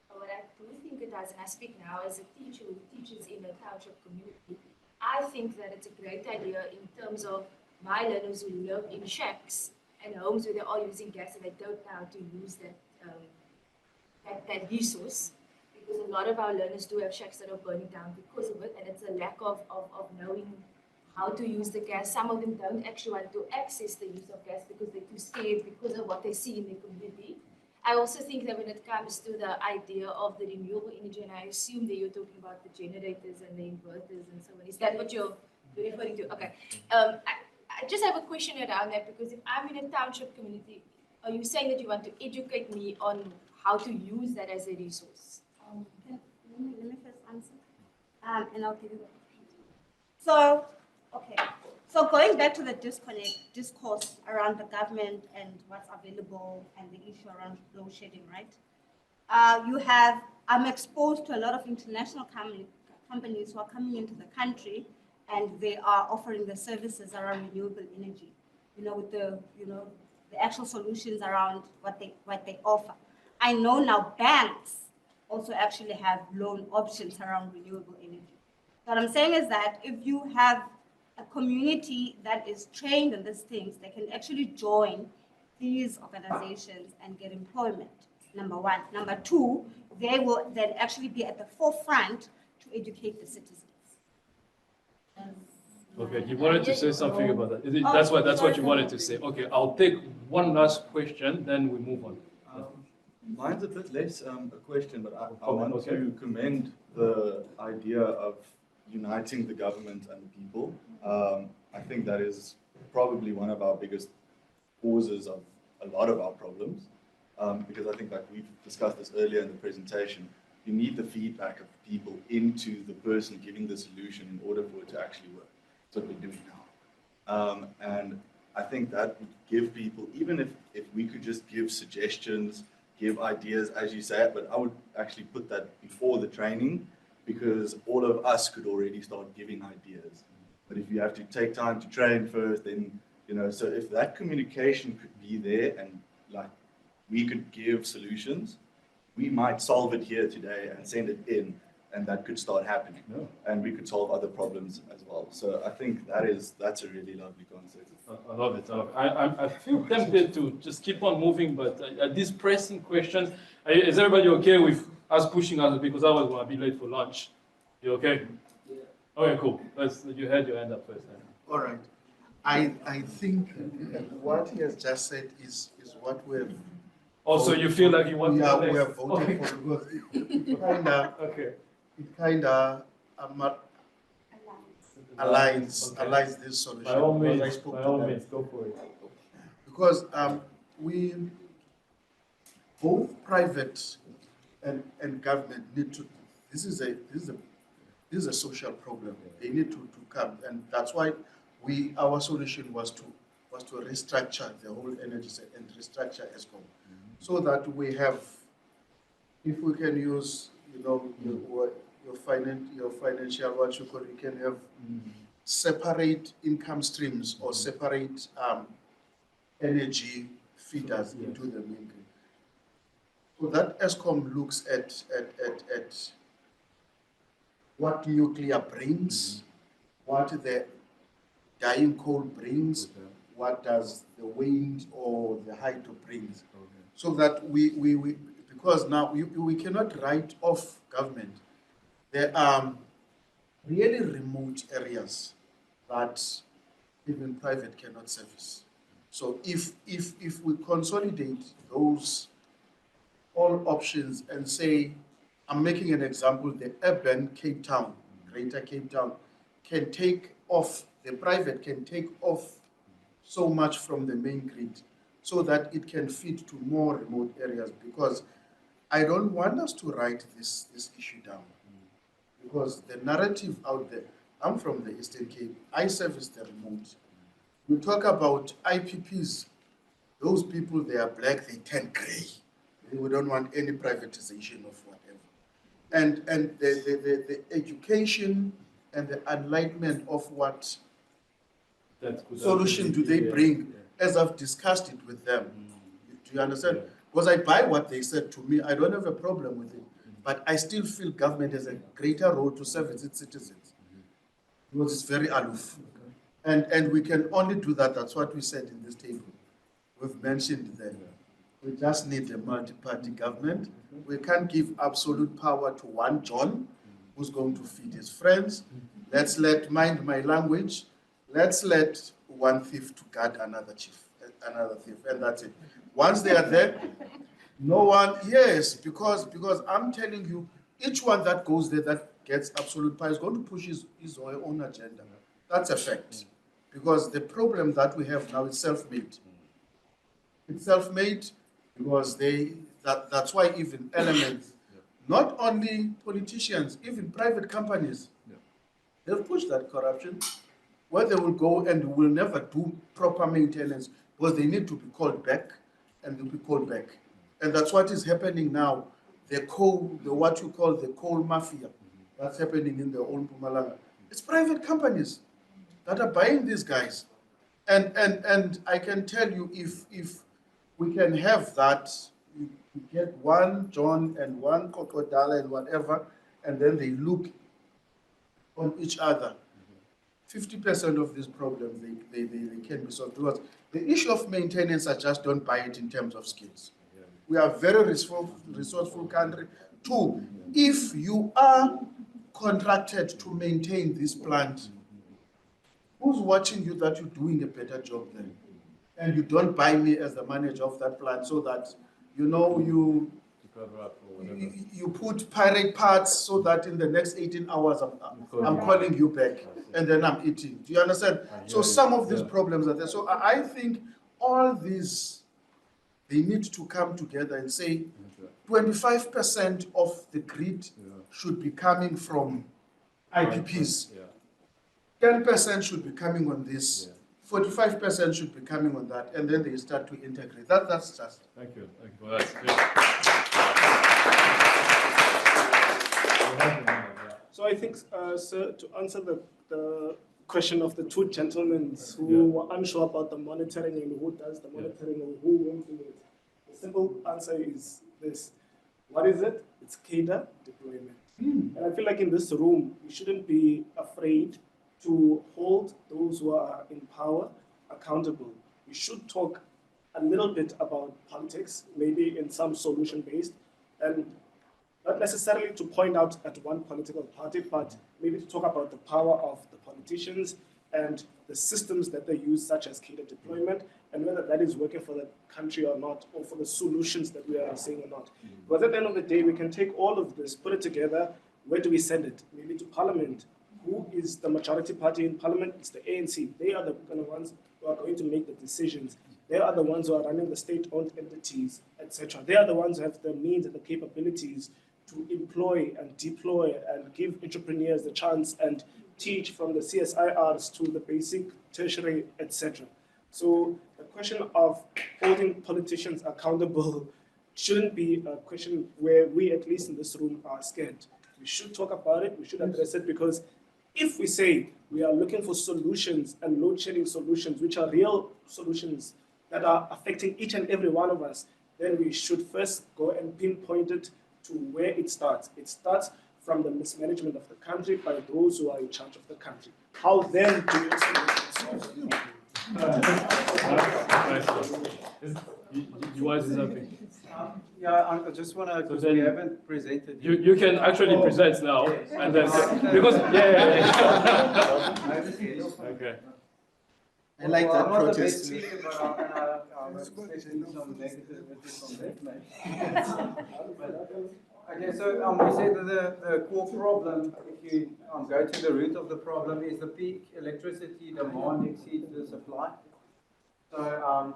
But what I do think it does, and I speak now as a teacher who teaches in a township community, I think that it's a great idea in terms of my learners who live in shacks and homes where they're all using gas and they don't know how to use that resource. Because a lot of our learners do have shacks that are burning down because of it, and it's a lack of knowing how to use the gas. Some of them don't actually want to access the use of gas because they're too scared because of what they see in their community. I also think that when it comes to the idea of the renewable energy, and I assume that you're talking about the generators and the inverters and so on, is that what you're 2042, okay. I just have a question around that because if I'm in a township community, are you saying that you want to educate me on how to use that as a resource? Let me first answer, and I'll give you the option. So, okay. So going back to the discourse around the government and what's available and the issue around load shedding, right? I'm exposed to a lot of international companies who are coming into the country and they are offering the services around renewable energy, with the actual solutions around what they offer. I know now banks also actually have loan options around renewable energy. What I'm saying is that if you have a community that is trained in these things, they can actually join these organizations and get employment, number one. Number two, they will then actually be at the forefront to educate the citizens. Okay, you wanted to say something about that. That's what you wanted to say. Okay, I'll take one last question, then we move on. Mine's a bit less a question, but I want to commend the idea of uniting the government and the people. I think that is probably one of our biggest causes of a lot of our problems, because I think, like we've discussed this earlier in the presentation, you need the feedback of the people into the person giving the solution in order for it to actually work. That's what we're doing now. And I think that would give people, even if we could just give suggestions, give ideas, as you say it, but I would actually put that before the training, because all of us could already start giving ideas. But if you have to take time to train first, then, so if that communication could be there and like we could give solutions, we might solve it here today and send it in, and that could start happening. Yeah. And we could solve other problems as well. So I think that's a really lovely concept. I love it. I feel tempted to just keep on moving, but these pressing questions, is everybody okay with us pushing us, because I was going to be late for lunch? You okay? Yeah. Okay, cool. You had your hand up first. Then. All right. I think what he has just said is what we have. Also, you feel like you want to we have voted for, because it kind of aligns this solution. By all means, go for it. Because we, both private and government need to. This is a social problem. They need to come, and that's why our solution was to restructure the whole energy and restructure ESKOM, so that we have, if we can use your financial what you call, you can have separate income streams or separate energy feeders into the main grid. So that ESKOM looks at what nuclear brings, what the dying coal brings, what does the wind or the hydro brings. So that we because now we cannot write off government. There are really remote areas that even private cannot service. So if we consolidate those all options and say, I'm making an example, the urban Cape Town, Greater Cape Town, can take off, the private can take off so much from the main grid so that it can feed to more remote areas, because I don't want us to write this issue down, because the narrative out there, I'm from the Eastern Cape, I service the remote. We talk about IPPs, those people, they are black, they turn gray. We don't want any privatization of whatever. And the education and the enlightenment of what solution do they bring, as I've discussed it with them. Do you understand? Because I buy what they said to me, I don't have a problem with it. But I still feel government has a greater role to service its citizens, because it's very aloof. And we can only do that, that's what we said in this table. We've mentioned that we just need a multi-party government. We can't give absolute power to one John who's going to feed his friends. Let's mind my language, let's let one thief to guard another thief, and that's it. Once they are there, no one, yes, because I'm telling you, each one that goes there that gets absolute power is going to push his or her own agenda. That's a fact. Because the problem that we have now is self-made. It's self-made because that's why even elements, not only politicians, even private companies, they'll push that corruption, where they will go and will never do proper maintenance because they need to be called back and they'll be called back. And that's what is happening now. What you call the coal mafia, that's happening in the old Mpumalanga. It's private companies that are buying these guys. And I can tell you, if we can have that, you get one John and one Kokodala and whatever, and then they look on each other. 50% of these problems, they can be solved. Because the issue of maintenance, I just don't buy it in terms of skills. We are a very resourceful country. Two, if you are contracted to maintain this plant, who's watching you that you're doing a better job then? And you don't buy me as the manager of that plant so that, you put pirate parts so that in the next 18 hours I'm calling you back and then I'm eating. Do you understand? So some of these problems are there. So I think all these, they need to come together and say 25% of the grid should be coming from IPPs. 10% should be coming on this. 45% should be coming on that, and then they start to integrate. That's just. Thank you for that. So I think, sir, to answer the question of the two gentlemen who were unsure about the monitoring and who does the monitoring and who won't do it, the simple answer is this. What is it? It's cadre deployment. And I feel like in this room, we shouldn't be afraid to hold those who are in power accountable. We should talk a little bit about politics, maybe in some solution-based, and not necessarily to point out at one political party, but maybe to talk about the power of the politicians and the systems that they use, such as cadre deployment, and whether that is working for the country or not, or for the solutions that we are saying or not. Because at the end of the day, we can take all of this, put it together. Where do we send it? Maybe to Parliament. Who is the majority party in Parliament? It's the ANC. They are the ones who are going to make the decisions. They are the ones who are running the state-owned entities, etc. They are the ones who have the means and the capabilities to employ and deploy and give entrepreneurs the chance and teach from the CSIRs to the basic, tertiary, etc. So the question of holding politicians accountable shouldn't be a question where we, at least in this room, are scared. We should talk about it, we should address it, because if we say we are looking for solutions and load shedding solutions, which are real solutions that are affecting each and every one of us, then we should first go and pinpoint it to where it starts. It starts from the mismanagement of the country by those who are in charge of the country. How then do you solve it? You want to say something? Yeah, I just want to, because we haven't presented. You can actually present now, and then because okay. I like that protest. Speaker, but I'm expecting some negativity from that. Okay, so we said that the core problem, if you go to the root of the problem, is the peak electricity demand exceeds the supply. So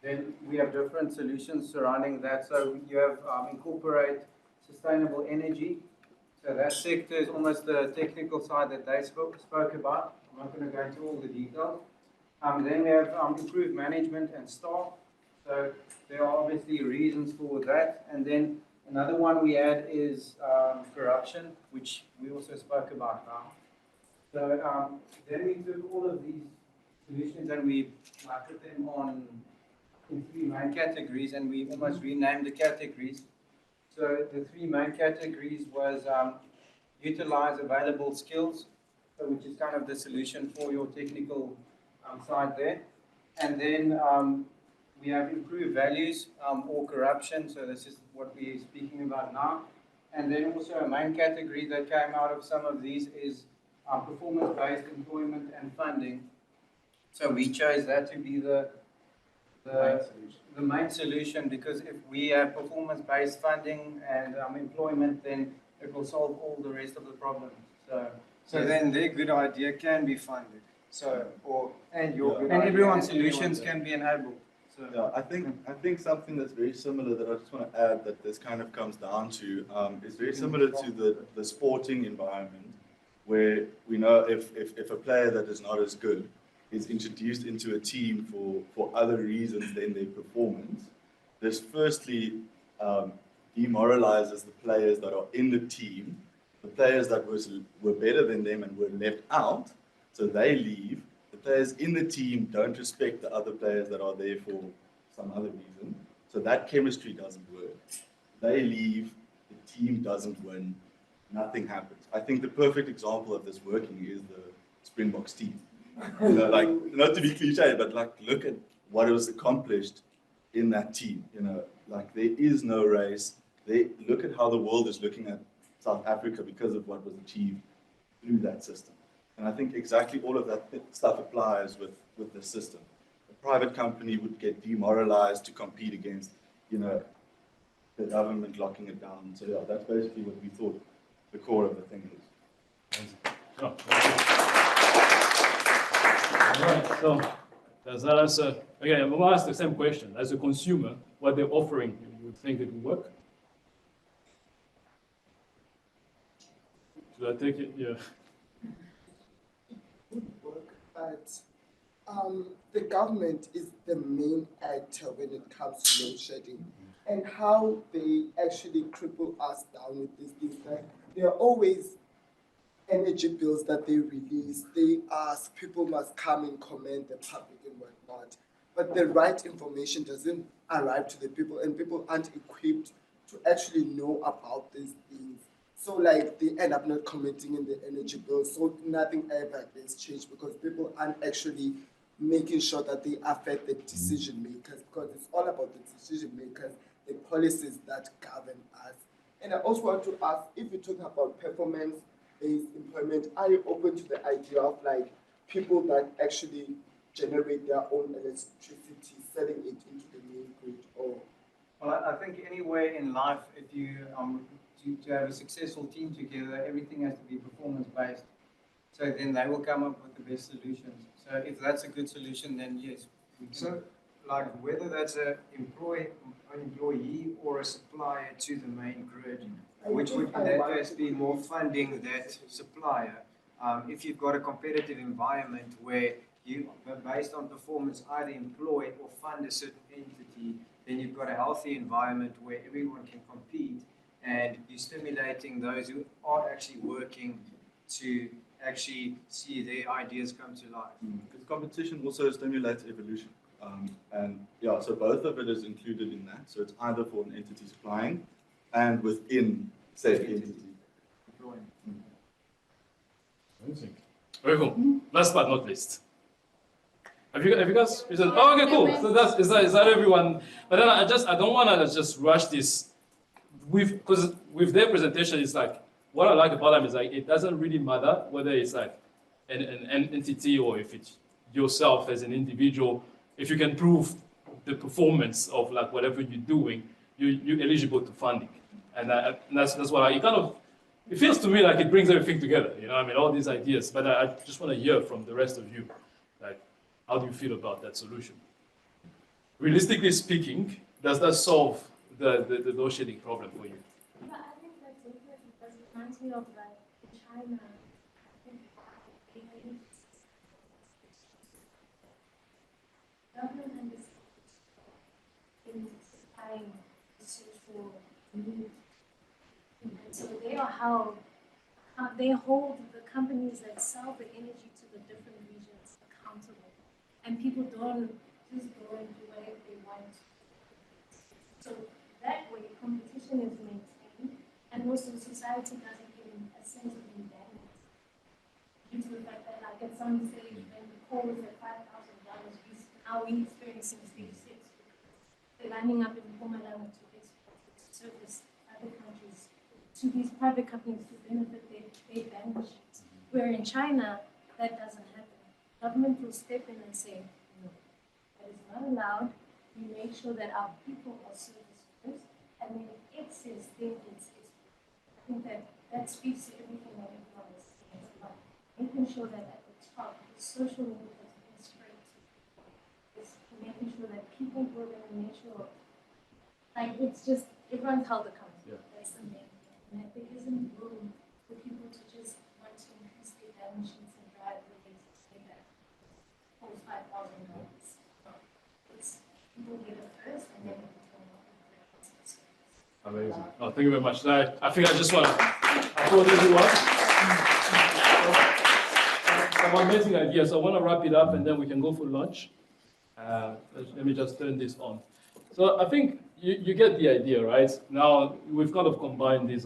then we have different solutions surrounding that. So you have incorporate sustainable energy. So that sector is almost the technical side that they spoke about. I'm not going to go into all the details. Then we have improved management and staff. So there are obviously reasons for that. And then another one we add is corruption, which we also spoke about now. So then we took all of these solutions and we put them in three main categories, and we almost renamed the categories. So the three main categories was utilize available skills, which is kind of the solution for your technical side there. And then we have improved values or corruption, so this is what we're speaking about now. And then also a main category that came out of some of these is performance-based employment and funding. So we chose that to be the main solution, because if we have performance-based funding and employment, then it will solve all the rest of the problems. So So then their good idea can be funded. So, and Yeah. and everyone's solutions can be enabled. So, Yeah, I think something that's very similar that I just want to add that this kind of comes down to is very similar to the sporting environment, where we know if a player that is not as good is introduced into a team for other reasons than their performance, this firstly demoralizes the players that are in the team, the players that were better than them and were left out, so they leave. The players in the team don't respect the other players that are there for some other reason. So that chemistry doesn't work. They leave, the team doesn't win, nothing happens. I think the perfect example of this working is the Springboks team. You know, like, not to be cliche, but like, look at what was accomplished in that team. You know, like there is no race. Look at how the world is looking at South Africa because of what was achieved through that system. And I think exactly all of that stuff applies with the system. A private company would get demoralized to compete against, you know, the government locking it down. So yeah, that's basically what we thought the core of the thing is. Oh. All right, so does that answer? Again, I'm going to ask the same question. As a consumer, what they're offering, you would think it would work? Should I take it? Yeah. Would work, but the government is the main actor when it comes to load shedding, and how they actually cripple us down with these things. Like, there are always energy bills that they release. They ask people must come and comment the public and whatnot, but the right information doesn't arrive to the people, and people aren't equipped to actually know about these things. So like they end up not commenting in the energy bill, so nothing ever gets changed because people aren't actually making sure that they affect the decision makers, because it's all about the decision makers, the policies that govern us. And I also want to ask, if you're talking about performance-based employment, are you open to the idea of like people that actually generate their own electricity, selling it into the main grid? Or well, I think anywhere in life, if you to have a successful team together, everything has to be performance-based. So then they will come up with the best solutions. So if that's a good solution, then yes. So, like whether that's an employee or a supplier to the main grid, which would in that case be more funding that supplier. If you've got a competitive environment where you, based on performance, either employ or fund a certain entity, then you've got a healthy environment where everyone can compete, and you're stimulating those who are actually working to actually see their ideas come to life. Because competition also stimulates evolution. And yeah, so both of it is included in that. So it's either for an entity supplying and within said entity. Very cool. Last but not least. Have you guys present? Oh, okay, cool. So is that everyone? But then I don't want to just rush this. Because with their presentation, it's like, what I like about them is like, it doesn't really matter whether it's like an entity or if it's yourself as an individual. If you can prove the performance of like whatever you're doing, you're eligible to funding. And that's what it feels to me like it brings everything together, you know what I mean, all these ideas. But I just want to hear from the rest of you, like, how do you feel about that solution? Realistically speaking, does that solve the load shedding problem for you? Yeah, I think that's interesting because it reminds me of like in China. Government understands in supplying social need. So they hold the companies that sell the energy to the different regions accountable. And people don't just go and do whatever they want. So that way competition is maintained, and also society doesn't get a sense of embedded due to the fact that like at some stage when the coal is at $5,000, now we're experiencing stage 6. They're lining up in Mpumalanga to export to service other countries, to these private companies to benefit their balance sheets. Where in China, that doesn't happen. Government will step in and say, no, that is not allowed. We make sure that our people are serviced first, and then if it says then it's I think that speaks to everything that everyone is saying about making sure that at the top, the social need has been spread to, is making sure that people who are going to make sure, like, it's just, everyone's held accountable. That's the main thing. And that there isn't room for people to just want to increase their balance sheets and drive the things like that. $5,000. It's people get it first and then Amazing. Oh, thank you very much. I think I just want to applaud everyone. Some amazing ideas. I want to wrap it up and then we can go for lunch. Let me just turn this on. So I think you get the idea, right? Now we've kind of combined these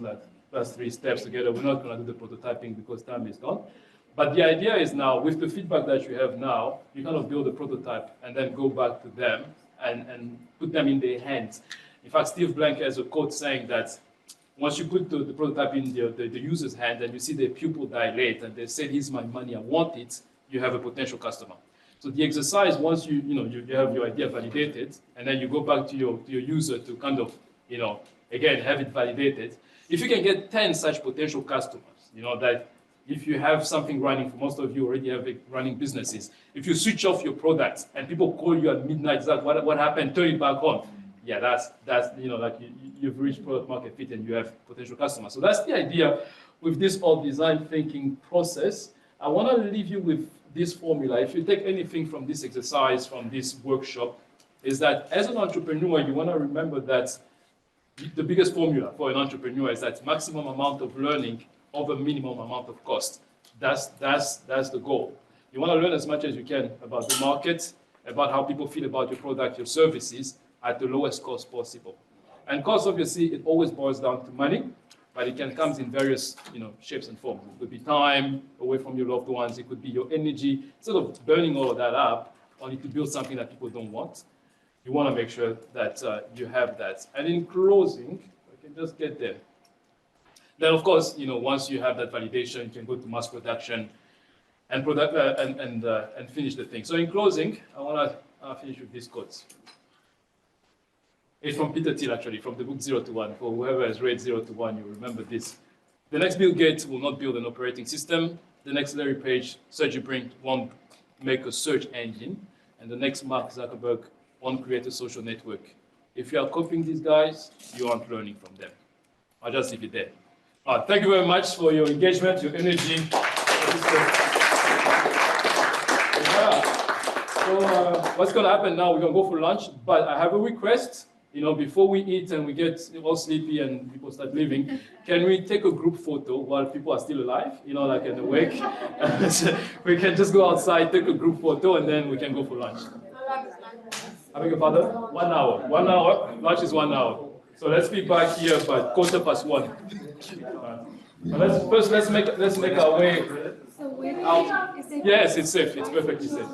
last 3 steps together. We're not going to do the prototyping because time is gone. But the idea is now, with the feedback that you have now, you kind of build a prototype and then go back to them and put them in their hands. In fact, Steve Blank has a quote saying that once you put the prototype in the user's hand and you see their pupil dilate and they say, here's my money, I want it, you have a potential customer. So the exercise, once you have your idea validated, and then you go back to your user to kind of, again, have it validated. If you can get 10 such potential customers, that if you have something running, for most of you already have running businesses, if you switch off your products and people call you at midnight, that what happened, turn it back on. Yeah, that's like you've reached product market fit and you have potential customers. So that's the idea with this all design thinking process. I want to leave you with this formula. If you take anything from this exercise, from this workshop, is that as an entrepreneur, you want to remember that the biggest formula for an entrepreneur is that maximum amount of learning over minimum amount of cost. That's the goal. You want to learn as much as you can about the market, about how people feel about your product, your services, at the lowest cost possible. And cost, obviously, it always boils down to money, but it can come in various shapes and forms. It could be time away from your loved ones. It could be your energy. Instead of burning all of that up only to build something that people don't want, you want to make sure that you have that. And in closing, I can just get there. Then, of course, once you have that validation, you can go to mass production and finish the thing. So in closing, I want to finish with these quotes. It's from Peter Thiel, actually, from the book 0 to 1. For whoever has read 0 to 1, you remember this. The next Bill Gates will not build an operating system. The next Larry Page, Sergey Brin, won't make a search engine. And the next Mark Zuckerberg won't create a social network. If you are copying these guys, you aren't learning from them. I'll just leave it there. Thank you very much for your engagement, your energy. So what's going to happen now, we're going to go for lunch, but I have a request. Before we eat and we get all sleepy and people start leaving, can we take a group photo while people are still alive, like and awake? So we can just go outside, take a group photo, and then we can go for lunch. I beg your pardon? 1 hour. 1 hour. Lunch is 1 hour. So let's be back here by 1:15. Let's make our way out. Yes, it's safe. It's perfectly safe.